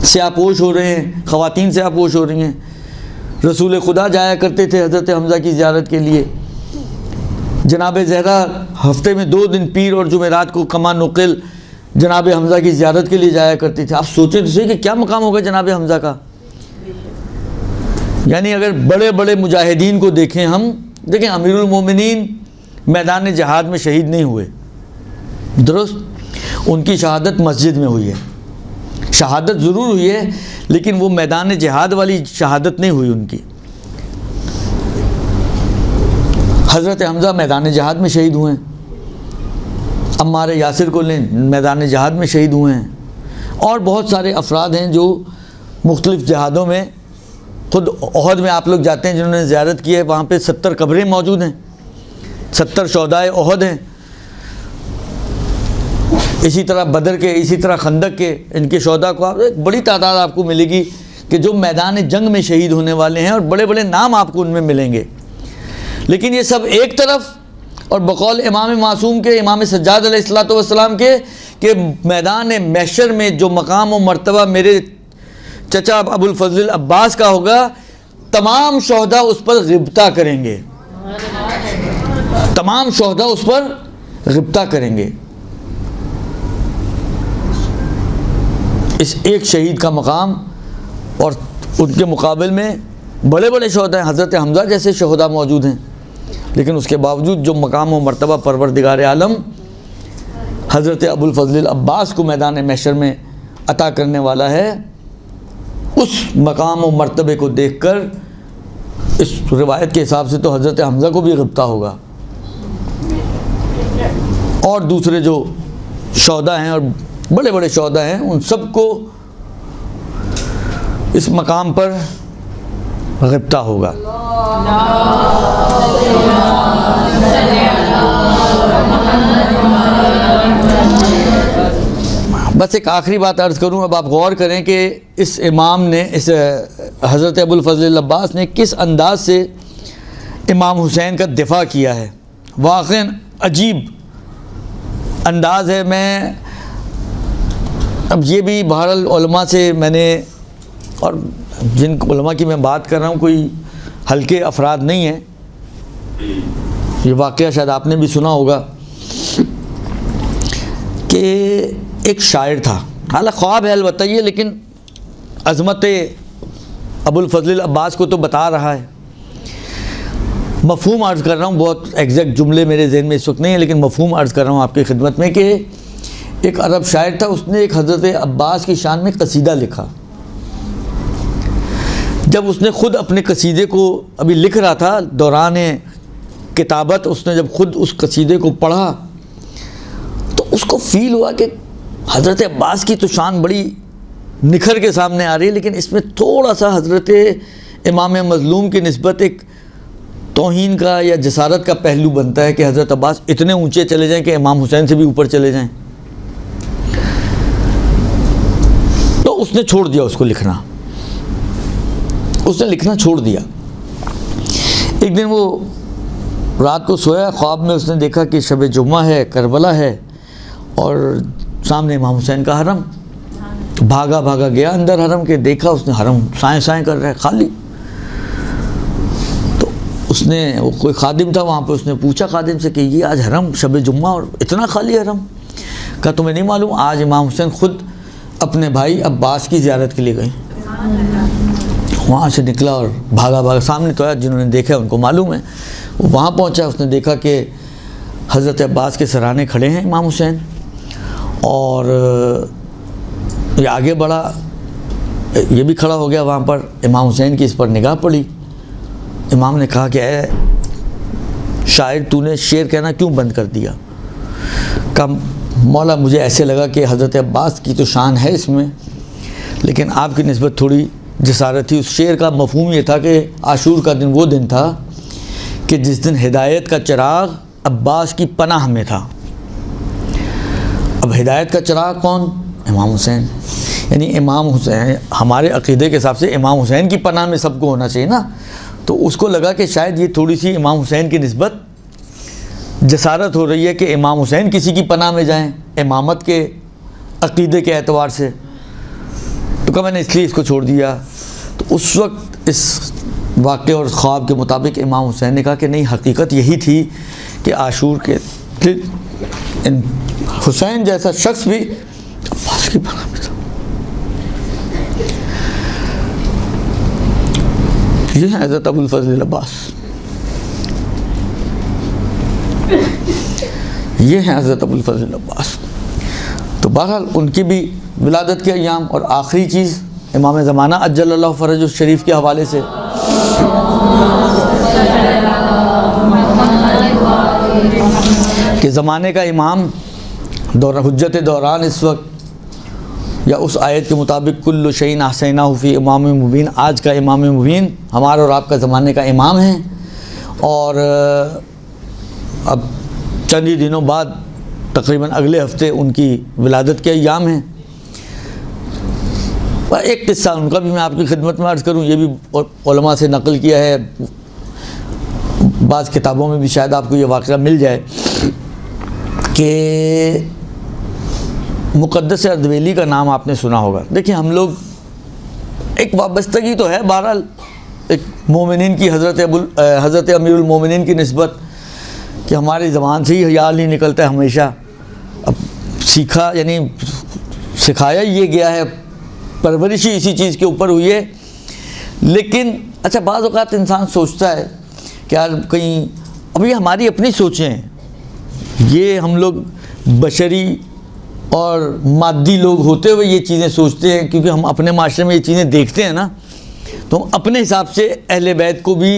سیاہ پوش ہو رہے ہیں، خواتین سیاہ پوش ہو رہی ہیں۔ رسول خدا جایا کرتے تھے حضرت حمزہ کی زیارت کے لیے، جناب زہرا ہفتے میں 2 دن پیر اور جمعرات کو کما نقل جناب حمزہ کی زیارت کے لیے جایا کرتی تھی۔ آپ سوچیں تو صحیح کہ کیا مقام ہوگا جناب حمزہ کا۔ یعنی اگر بڑے بڑے مجاہدین کو دیکھیں ہم، دیکھیں امیر المومنین میدان جہاد میں شہید نہیں ہوئے، درست، ان کی شہادت مسجد میں ہوئی ہے، شہادت ضرور ہوئی ہے لیکن وہ میدان جہاد والی شہادت نہیں ہوئی ان کی۔ حضرت حمزہ میدان جہاد میں شہید ہوئے ہیں، عمار یاسر کو لیں میدان جہاد میں شہید ہوئے ہیں، اور بہت سارے افراد ہیں جو مختلف جہادوں میں، خود احد میں آپ لوگ جاتے ہیں جنہوں نے زیارت کی ہے، وہاں پہ 70 قبریں موجود ہیں، 70 شہدائے احد ہیں، اسی طرح بدر کے، اسی طرح خندق کے، ان کے شہداء کو ایک بڑی تعداد آپ کو ملے گی کہ جو میدان جنگ میں شہید ہونے والے ہیں، اور بڑے بڑے نام آپ کو ان میں ملیں گے۔ لیکن یہ سب ایک طرف، اور بقول امام معصوم کے، امام سجاد علیہ الصلوۃ والسلام کے، کہ میدان محشر میں جو مقام و مرتبہ میرے چچا ابو الفضل العباس کا ہوگا، تمام شہداء اس پر غبطہ کریں گے، تمام شہداء اس پر غبطہ کریں گے۔ اس ایک شہید کا مقام، اور ان کے مقابل میں بڑے بڑے شہداء ہیں، حضرت حمزہ جیسے شہداء موجود ہیں، لیکن اس کے باوجود جو مقام و مرتبہ پروردگار عالم حضرت ابو الفضل العباس کو میدان محشر میں عطا کرنے والا ہے، اس مقام و مرتبے کو دیکھ کر اس روایت کے حساب سے تو حضرت حمزہ کو بھی غبطہ ہوگا، اور دوسرے جو شہداء ہیں اور بڑے بڑے شہداء ہیں ان سب کو اس مقام پر غبطہ ہوگا۔ بس ایک آخری بات عرض کروں، اب آپ غور کریں کہ اس امام نے، اس حضرت ابو الفضل العباس نے کس انداز سے امام حسین کا دفاع کیا ہے، واقعاً عجیب انداز ہے۔ میں اب یہ بھی بہرحال علماء سے میں نے، اور جن علماء کی میں بات کر رہا ہوں کوئی ہلکے افراد نہیں ہیں، یہ واقعہ شاید آپ نے بھی سنا ہوگا کہ ایک شاعر تھا، حالانکہ خواب ہے البتہ یہ، لیکن عظمت ابو الفضل العباس کو تو بتا رہا ہے۔ مفہوم عرض کر رہا ہوں، بہت ایگزیکٹ جملے میرے ذہن میں اس وقت نہیں ہے، لیکن مفہوم عرض کر رہا ہوں آپ کی خدمت میں کہ ایک عرب شاعر تھا، اس نے ایک حضرت عباس کی شان میں قصیدہ لکھا۔ جب اس نے خود اپنے قصیدے کو ابھی لکھ رہا تھا دوران کتابت، اس نے جب خود اس قصیدے کو پڑھا تو اس کو فیل ہوا کہ حضرت عباس کی تو شان بڑی نکھر کے سامنے آ رہی ہے، لیکن اس میں تھوڑا سا حضرت امام مظلوم کی نسبت ایک توہین کا یا جسارت کا پہلو بنتا ہے کہ حضرت عباس اتنے اونچے چلے جائیں کہ امام حسین سے بھی اوپر چلے جائیں۔ تو اس نے چھوڑ دیا اس کو لکھنا، اس نے لکھنا چھوڑ دیا۔ ایک دن وہ رات کو سویا، خواب میں اس نے دیکھا کہ شب جمعہ ہے، کربلا ہے، اور سامنے امام حسین کا حرم۔ بھاگا بھاگا گیا اندر حرم کے، دیکھا اس نے حرم سائیں سائیں کر رہا ہے، خالی۔ تو اس نے، وہ کوئی خادم تھا وہاں پہ، اس نے پوچھا خادم سے کہ یہ آج حرم شب جمعہ اور اتنا خالی حرم؟ کہا تمہیں نہیں معلوم آج امام حسین خود اپنے بھائی عباس کی زیارت کے لیے گئے۔ وہاں سے نکلا اور بھاگا بھاگا، سامنے تو جنہوں نے دیکھا ان کو معلوم ہے، وہاں پہنچا، اس نے دیکھا کہ حضرت عباس کے سرانے کھڑے ہیں امام حسین، اور یہ آگے بڑھا، یہ بھی کھڑا ہو گیا وہاں پر، امام حسین کی اس پر نگاہ پڑی۔ امام نے کہا کہ اے شاعر، تو نے شعر کہنا کیوں بند کر دیا؟ کہا مولا مجھے ایسے لگا کہ حضرت عباس کی تو شان ہے اس میں، لیکن آپ کی نسبت تھوڑی جسارت تھی۔ اس شعر کا مفہوم یہ تھا کہ عاشور کا دن وہ دن تھا کہ جس دن ہدایت کا چراغ عباس کی پناہ میں تھا۔ اب ہدایت کا چراغ کون؟ امام حسین، یعنی امام حسین ہمارے عقیدے کے حساب سے امام حسین کی پناہ میں سب کو ہونا چاہیے نا، تو اس کو لگا کہ شاید یہ تھوڑی سی امام حسین کی نسبت جسارت ہو رہی ہے کہ امام حسین کسی کی پناہ میں جائیں امامت کے عقیدے کے اعتبار سے، تو کہ میں نے اس لیے اس کو چھوڑ دیا۔ تو اس وقت اس واقعے اور خواب کے مطابق امام حسین نے کہا کہ نہیں، حقیقت یہی تھی کہ عاشور کے دن حسین جیسا شخص بھی عباس کی پناہ میں تھا. یہ ہے حضرت ابو الفضل عباس، یہ ہیں حضرت ابو الفضل عباس. تو بہرحال ان کی بھی ولادت کے ایام. اور آخری چیز امام زمانہ عجل اللہ فرج الشریف کے حوالے سے کہ زمانے کا امام حجت دوران اس وقت، یا اس آیت کے مطابق کل شیء احصیناہ فی امام مبین، آج کا امام مبین ہمارا اور آپ کا زمانے کا امام ہے. اور اب چند ہی دنوں بعد تقریباً اگلے ہفتے ان کی ولادت کے ایام ہیں. ایک قصہ ان کا بھی میں آپ کی خدمت میں عرض کروں، یہ بھی علماء سے نقل کیا ہے، بعض کتابوں میں بھی شاید آپ کو یہ واقعہ مل جائے کہ مقدس اردبیلی کا نام آپ نے سنا ہوگا. دیکھیں ہم لوگ ایک وابستگی تو ہے بہرحال ایک مومنین کی، حضرت امیر المومنین کی نسبت، کہ ہماری زبان سے ہی خیال نہیں نکلتا ہے ہمیشہ. اب سیکھا یعنی سکھایا یہ گیا ہے، پرورش ہی اسی چیز کے اوپر ہوئی ہے. لیکن اچھا بعض اوقات انسان سوچتا ہے کہ یار کہیں اب یہ ہماری اپنی سوچیں ہیں، یہ ہم لوگ بشری اور مادی لوگ ہوتے ہوئے یہ چیزیں سوچتے ہیں، کیونکہ ہم اپنے معاشرے میں یہ چیزیں دیکھتے ہیں نا، تو ہم اپنے حساب سے اہل بیت کو بھی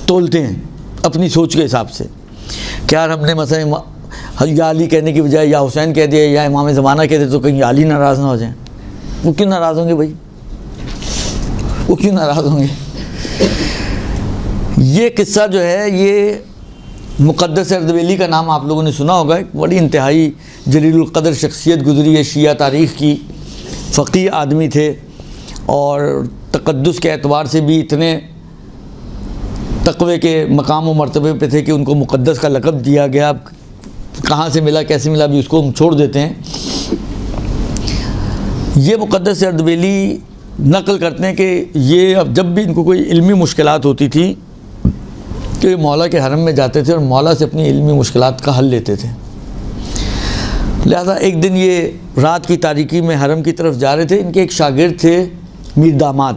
تولتے ہیں اپنی سوچ کے حساب سے. کیا ہم نے مثلا یا علی کہنے کی بجائے یا حسین کہہ دیا یا امام زمانہ کہہ دے تو کہیں علی ناراض نہ ہو جائیں. وہ کیوں ناراض ہوں گے بھائی؟ وہ کیوں ناراض ہوں گے؟ یہ قصہ جو ہے یہ مقدس اردبیلی کا نام آپ لوگوں نے سنا ہوگا. ایک بڑی انتہائی جلیل القدر شخصیت گزری ہے شیعہ تاریخ کی، فقیہ آدمی تھے اور تقدس کے اعتبار سے بھی اتنے تقوی کے مقام و مرتبے پہ تھے کہ ان کو مقدس کا لقب دیا گیا. کہاں سے ملا کیسے ملا بھی اس کو ہم چھوڑ دیتے ہیں. یہ مقدس اردبیلی نقل کرتے ہیں کہ یہ اب جب بھی ان کو کوئی علمی مشکلات ہوتی تھی کہ یہ مولا کے حرم میں جاتے تھے اور مولا سے اپنی علمی مشکلات کا حل لیتے تھے. لہذا ایک دن یہ رات کی تاریکی میں حرم کی طرف جا رہے تھے. ان کے ایک شاگرد تھے میر داماد،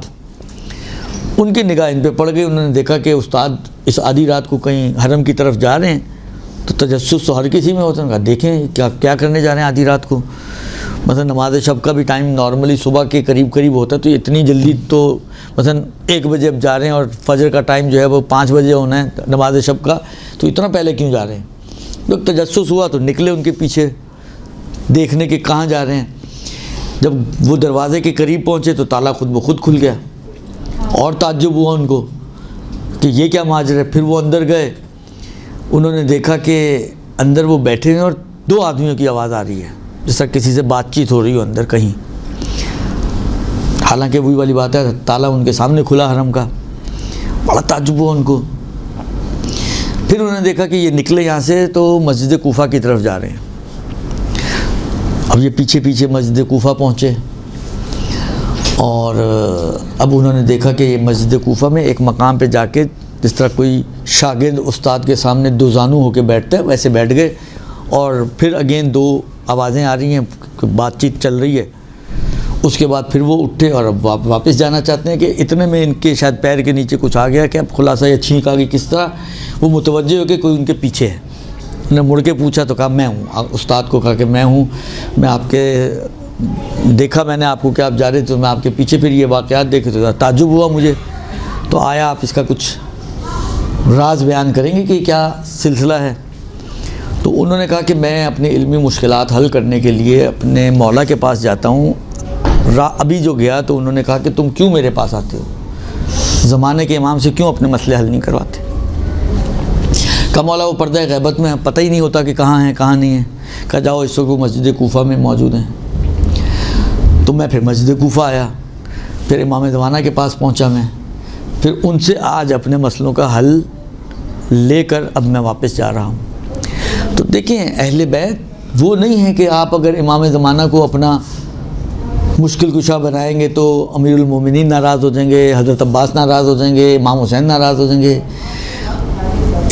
ان کی نگاہ ان پہ پڑ گئی. انہوں نے دیکھا کہ استاد اس آدھی رات کو کہیں حرم کی طرف جا رہے ہیں. تو تجسس تو ہر کسی میں ہوتا ہے. کہا دیکھیں کیا کرنے جا رہے ہیں آدھی رات کو. مثلا نماز شب کا بھی ٹائم نارملی صبح کے قریب قریب ہوتا ہے، تو اتنی جلدی تو مثلا 1 بجے اب جا رہے ہیں اور فجر کا ٹائم جو ہے وہ 5 بجے ہونا ہے نماز شب کا، تو اتنا پہلے کیوں جا رہے ہیں؟ جب تجسس ہوا تو نکلے ان کے پیچھے دیکھنے کے کہاں جا رہے ہیں. جب وہ دروازے کے قریب پہنچے تو تالا خود بخود کھل گیا اور تعجب ہوا ان کو کہ یہ کیا ماجرا ہے. پھر وہ اندر گئے، انہوں نے دیکھا کہ اندر وہ بیٹھے ہیں اور 2 آدمیوں کی آواز آ رہی ہے جس طرح کسی سے بات چیت ہو رہی ہو اندر کہیں. حالانکہ وہی والی بات ہے تالا ان کے سامنے کھلا حرم کا. بڑا تعجب ہوا ان کو. پھر انہوں نے دیکھا کہ یہ نکلے یہاں سے تو مسجد کوفہ کی طرف جا رہے ہیں. اب یہ پیچھے پیچھے مسجد کوفہ پہنچے اور اب انہوں نے دیکھا کہ یہ مسجد کوفہ میں ایک مقام پہ جا کے جس طرح کوئی شاگرد استاد کے سامنے 2 زانو ہو کے بیٹھتا ہے ویسے بیٹھ گئے. اور پھر اگین 2 آوازیں آ رہی ہیں، بات چیت چل رہی ہے. اس کے بعد پھر وہ اٹھے اور اب واپس جانا چاہتے ہیں کہ اتنے میں ان کے شاید پیر کے نیچے کچھ آ گیا کہ اب خلاصہ یہ چھینک آ گئی. کس طرح وہ متوجہ ہو کہ کوئی ان کے پیچھے ہے. انہوں نے مڑ کے پوچھا تو کہا میں ہوں. استاد کو کہا کہ میں ہوں، میں آپ کے دیکھا میں نے آپ کو کہ آپ جا رہے تھے تو میں آپ کے پیچھے پھر یہ واقعات دیکھے تو تعجب ہوا مجھے. تو آیا آپ اس کا کچھ راز بیان کریں گے کہ کیا سلسلہ ہے؟ تو انہوں نے کہا کہ میں اپنی علمی مشکلات حل کرنے کے لیے اپنے مولا کے پاس جاتا ہوں. ابھی جو گیا تو انہوں نے کہا کہ تم کیوں میرے پاس آتے ہو؟ زمانے کے امام سے کیوں اپنے مسئلے حل نہیں کرواتے؟ کہا مولا وہ پردہ غیبت میں پتہ ہی نہیں ہوتا کہ کہاں ہیں کہاں نہیں ہیں. کہا جاؤ اس وقت وہ مسجد کوفہ میں موجود ہیں. تو میں پھر مسجد کوفہ آیا، پھر امام زمانہ کے پاس پہنچا میں، پھر ان سے آج اپنے مسئلوں کا حل لے کر اب میں واپس جا رہا ہوں. تو دیکھیں اہل بیت وہ نہیں ہے کہ آپ اگر امام زمانہ کو اپنا مشکل کشا بنائیں گے تو امیر المومنین ناراض ہو جائیں گے، حضرت عباس ناراض ہو جائیں گے، امام حسین ناراض ہو جائیں گے.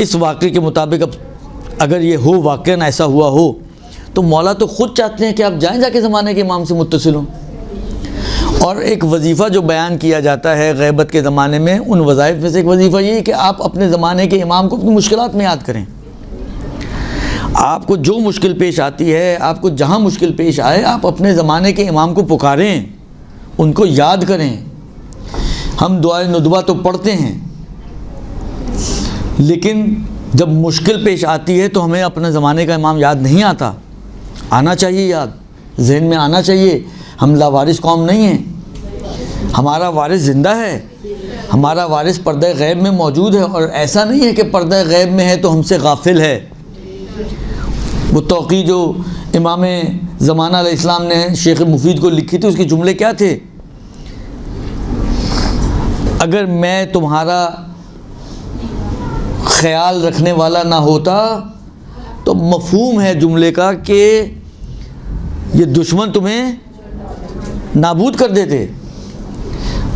اس واقعے کے مطابق اب اگر یہ ہو واقعاً ایسا ہوا ہو تو مولا تو خود چاہتے ہیں کہ آپ جائیں جا کے زمانے کے امام سے متصل ہوں. اور ایک وظیفہ جو بیان کیا جاتا ہے غیبت کے زمانے میں، ان وظائف میں سے ایک وظیفہ یہ ہے کہ آپ اپنے زمانے کے امام کو اپنی مشکلات میں یاد کریں. آپ کو جو مشکل پیش آتی ہے، آپ کو جہاں مشکل پیش آئے، آپ اپنے زمانے کے امام کو پکاریں، ان کو یاد کریں. ہم دعائے ندوہ تو پڑھتے ہیں، لیکن جب مشکل پیش آتی ہے تو ہمیں اپنے زمانے کا امام یاد نہیں آتا. آنا چاہیے، یاد ذہن میں آنا چاہیے. ہم لاوارث قوم نہیں ہیں، ہمارا وارث زندہ ہے، ہمارا وارث پردہ غیب میں موجود ہے. اور ایسا نہیں ہے کہ پردہ غیب میں ہے تو ہم سے غافل ہے. وہ توقی جو امام زمانہ علیہ السلام نے شیخ مفید کو لکھی تھی، اس کے جملے کیا تھے؟ اگر میں تمہارا خیال رکھنے والا نہ ہوتا تو مفہوم ہے جملے کا کہ یہ دشمن تمہیں نابود کر دیتے.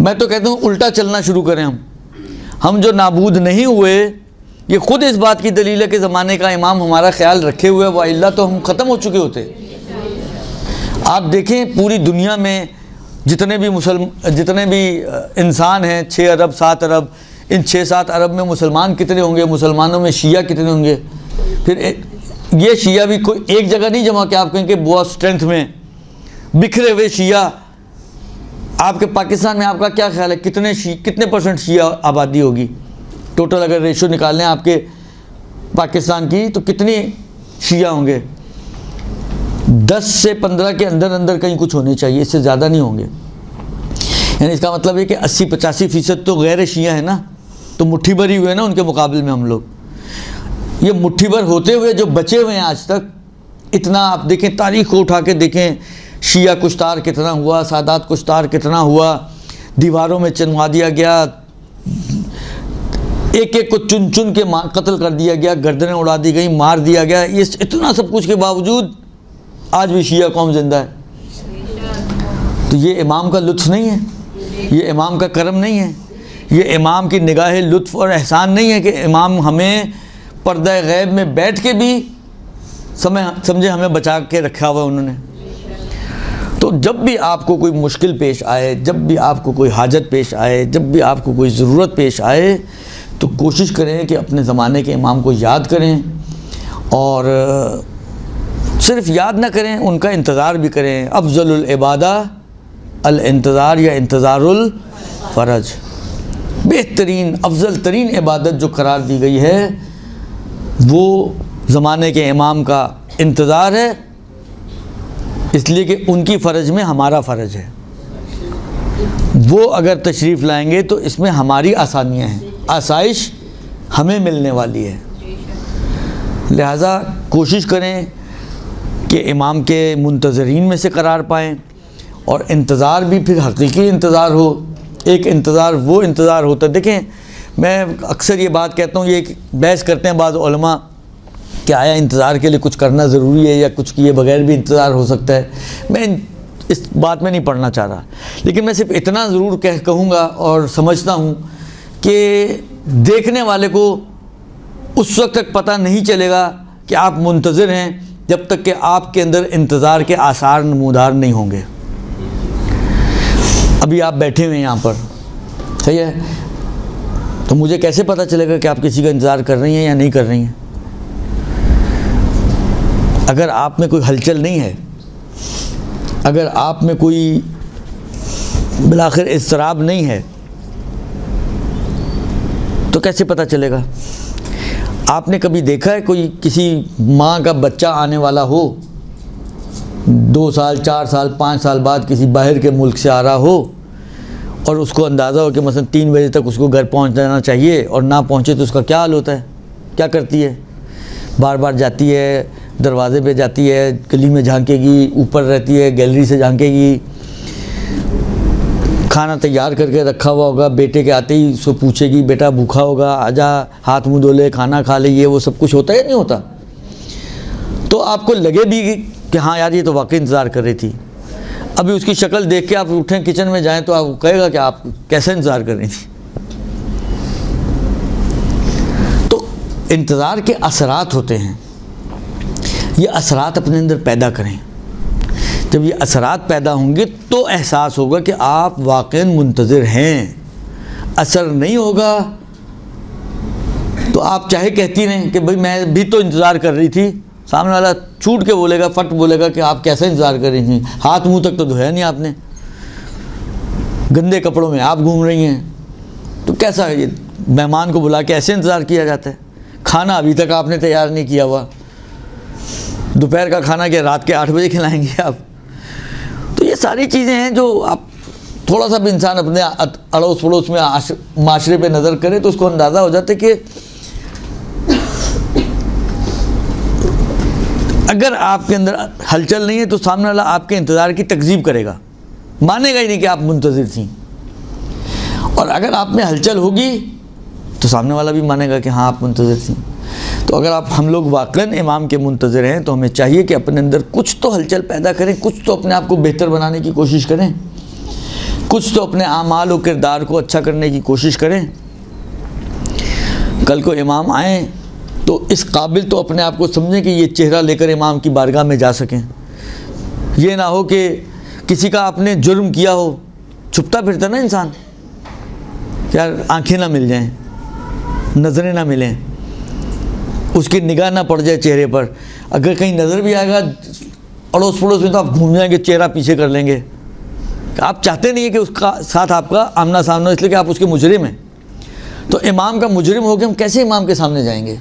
میں تو کہتا ہوں الٹا چلنا شروع کریں. ہم جو نابود نہیں ہوئے، یہ خود اس بات کی دلیل ہے کہ زمانے کا امام ہمارا خیال رکھے ہوئے، وَإِلَّا تو ہم ختم ہو چکے ہوتے. آپ دیکھیں پوری دنیا میں جتنے بھی انسان ہیں، 6 ارب 7 ارب، ان 6-7 ارب میں مسلمان کتنے ہوں گے؟ مسلمانوں میں شیعہ کتنے ہوں گے؟ پھر یہ شیعہ بھی کوئی ایک جگہ نہیں جمع کہ آپ کہیں کہ بہت اسٹرینتھ میں بکھرے ہوئے شیعہ. آپ کے پاکستان میں آپ کا کیا خیال ہے کتنے پرسنٹ شیعہ آبادی ہوگی؟ ٹوٹل اگر ریشو نکالیں آپ کے پاکستان کی تو کتنی شیعہ ہوں گے؟ 10 سے 15 کے اندر کہیں کچھ ہونے چاہیے، اس سے زیادہ نہیں ہوں گے. یعنی اس کا مطلب ہے کہ 80-85% تو غیر شیعہ ہیں نا. تو مٹھی بھری ہوئے نا ان کے مقابل میں ہم لوگ. یہ مٹھی بھر ہوتے ہوئے جو بچے ہوئے ہیں آج تک، اتنا آپ دیکھیں تاریخ کو اٹھا کے دیکھیں، شیعہ کشتار کتنا ہوا، سادات کشتار کتنا ہوا، دیواروں میں چنوا دیا گیا، ایک ایک کو چن چن کے قتل کر دیا گیا، گردنیں اڑا دی گئیں، مار دیا گیا. یہ اتنا سب کچھ کے باوجود آج بھی شیعہ قوم زندہ ہے. تو یہ امام کا لطف نہیں ہے، یہ امام کا کرم نہیں ہے، یہ امام کی نگاہ لطف اور احسان نہیں ہے کہ امام ہمیں پردہ غیب میں بیٹھ کے بھی سمجھے ہمیں بچا کے رکھا ہوا انہوں نے. تو جب بھی آپ کو کوئی مشکل پیش آئے، جب بھی آپ کو کوئی حاجت پیش آئے، جب بھی آپ کو کوئی ضرورت پیش آئے، تو کوشش کریں کہ اپنے زمانے کے امام کو یاد کریں. اور صرف یاد نہ کریں، ان کا انتظار بھی کریں. افضل العبادہ الانتظار یا انتظار الفرج. بہترین افضل ترین عبادت جو قرار دی گئی ہے وہ زمانے کے امام کا انتظار ہے، اس لیے کہ ان کی فرج میں ہمارا فرج ہے. وہ اگر تشریف لائیں گے تو اس میں ہماری آسانیاں ہیں، آسائش ہمیں ملنے والی ہے. لہٰذا کوشش کریں کہ امام کے منتظرین میں سے قرار پائیں، اور انتظار بھی پھر حقیقی انتظار ہو. ایک انتظار وہ انتظار ہوتا ہے، دیکھیں میں اکثر یہ بات کہتا ہوں، یہ بحث کرتے ہیں بعض علماء کہ آیا انتظار کے لیے کچھ کرنا ضروری ہے یا کچھ کیے بغیر بھی انتظار ہو سکتا ہے. میں اس بات میں نہیں پڑھنا چاہ رہا، لیکن میں صرف اتنا ضرور کہوں گا اور سمجھتا ہوں کہ دیکھنے والے کو اس وقت تک پتہ نہیں چلے گا کہ آپ منتظر ہیں جب تک کہ آپ کے اندر انتظار کے آثار نمودار نہیں ہوں گے. ابھی آپ بیٹھے ہوئے ہیں یہاں پر، صحیح ہے، تو مجھے کیسے پتہ چلے گا کہ آپ کسی کا انتظار کر رہی ہیں یا نہیں کر رہی ہیں؟ اگر آپ میں کوئی ہلچل نہیں ہے، اگر آپ میں کوئی بالآخر اضطراب نہیں ہے، تو کیسے پتہ چلے گا؟ آپ نے کبھی دیکھا ہے کوئی کسی ماں کا بچہ آنے والا ہو، 2 سال 4 سال 5 سال بعد کسی باہر کے ملک سے آ رہا ہو، اور اس کو اندازہ ہو کہ مثلا 3 بجے تک اس کو گھر پہنچ جانا چاہیے، اور نہ پہنچے تو اس کا کیا حال ہوتا ہے؟ کیا کرتی ہے؟ بار بار جاتی ہے، دروازے پہ جاتی ہے، گلی میں جھانکے گی، اوپر رہتی ہے گیلری سے جھانکے گی. کھانا تیار کر کے رکھا ہوا ہوگا، بیٹے کے آتے ہی اس کو پوچھے گی بیٹا بھوکا ہوگا، آجا ہاتھ منہ دھو لے، کھانا کھا لے. یہ وہ سب کچھ ہوتا ہے یا نہیں ہوتا؟ تو آپ کو لگے بھی کہ ہاں یار یہ تو واقعی انتظار کر رہی تھی. ابھی اس کی شکل دیکھ کے آپ اٹھیں کچن میں جائیں تو آپ کو کہے گا کہ آپ کیسے انتظار کر رہی تھی. تو انتظار کے اثرات ہوتے ہیں، یہ اثرات اپنے اندر پیدا کریں. جب یہ اثرات پیدا ہوں گے تو احساس ہوگا کہ آپ واقعاً منتظر ہیں. اثر نہیں ہوگا تو آپ چاہے کہتی رہیں کہ بھئی میں بھی تو انتظار کر رہی تھی، سامنے والا چھوٹ کے بولے گا، فٹ بولے گا کہ آپ کیسا انتظار کر رہی تھیں، ہاتھ منہ تک تو دھویا نہیں آپ نے، گندے کپڑوں میں آپ گھوم رہی ہیں. تو کیسا یہ مہمان کو بلا کے ایسے انتظار کیا جاتا ہے؟ کھانا ابھی تک آپ نے تیار نہیں کیا ہوا، دوپہر کا کھانا کہ رات کے 8 بجے کھلائیں گے آپ؟ تو یہ ساری چیزیں ہیں جو آپ تھوڑا سا بھی انسان اپنے اڑوس پڑوس میں معاشرے پہ نظر کرے تو اس کو اندازہ ہو جاتا ہے کہ اگر آپ کے اندر ہلچل نہیں ہے تو سامنے والا آپ کے انتظار کی تکذیب کرے گا، مانے گا ہی نہیں کہ آپ منتظر تھیں. اور اگر آپ میں ہلچل ہوگی تو سامنے والا بھی مانے گا کہ ہاں آپ منتظر تھیں. تو اگر ہم لوگ واقعاً امام کے منتظر ہیں تو ہمیں چاہیے کہ اپنے اندر کچھ تو ہلچل پیدا کریں، کچھ تو اپنے آپ کو بہتر بنانے کی کوشش کریں، کچھ تو اپنے اعمال و کردار کو اچھا کرنے کی کوشش کریں. کل کو امام آئیں تو اس قابل تو اپنے آپ کو سمجھیں کہ یہ چہرہ لے کر امام کی بارگاہ میں جا سکیں. یہ نہ ہو کہ کسی کا آپ نے جرم کیا ہو، چھپتا پھرتا نا انسان، یار آنکھیں نہ مل جائیں، نظریں نہ ملیں، اس کی نگاہ نہ پڑ جائے چہرے پر. اگر کہیں نظر بھی آئے گا اڑوس پڑوس میں تو آپ گھوم جائیں گے، چہرہ پیچھے کر لیں گے. آپ چاہتے نہیں ہیں کہ اس کا ساتھ آپ کا آمنا سامنا، اس لیے کہ آپ اس کے مجرم ہیں. تو امام کا مجرم ہو کے ہم کیسے امام کے سامنے جائیں گے؟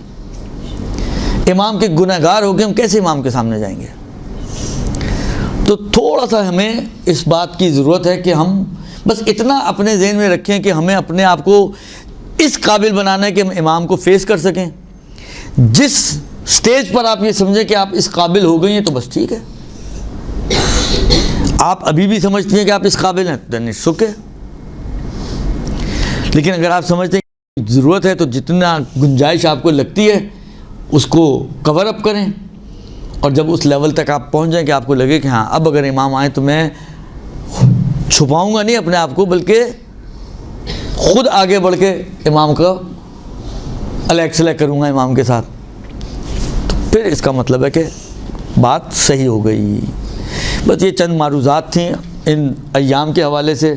امام کے گنہگار ہو کے ہم کیسے امام کے سامنے جائیں گے؟ تو تھوڑا سا ہمیں اس بات کی ضرورت ہے کہ ہم بس اتنا اپنے ذہن میں رکھیں کہ ہمیں اپنے آپ کو اس قابل بنانا ہے کہ ہم امام کو فیس کر سکیں. جس سٹیج پر آپ یہ سمجھیں کہ آپ اس قابل ہو گئی ہیں تو بس ٹھیک ہے. آپ ابھی بھی سمجھتی ہیں کہ آپ اس قابل ہیں تو اٹس اوکے. لیکن اگر آپ سمجھتے ہیں کہ ضرورت ہے تو جتنا گنجائش آپ کو لگتی ہے اس کو کور اپ کریں. اور جب اس لیول تک آپ پہنچ جائیں کہ آپ کو لگے کہ ہاں اب اگر امام آئیں تو میں چھپاؤں گا نہیں اپنے آپ کو، بلکہ خود آگے بڑھ کے امام کا الیکسلے کروں گا امام کے ساتھ، تو پھر اس کا مطلب ہے کہ بات صحیح ہو گئی. بس یہ چند معروضات تھیں ان ایام کے حوالے سے.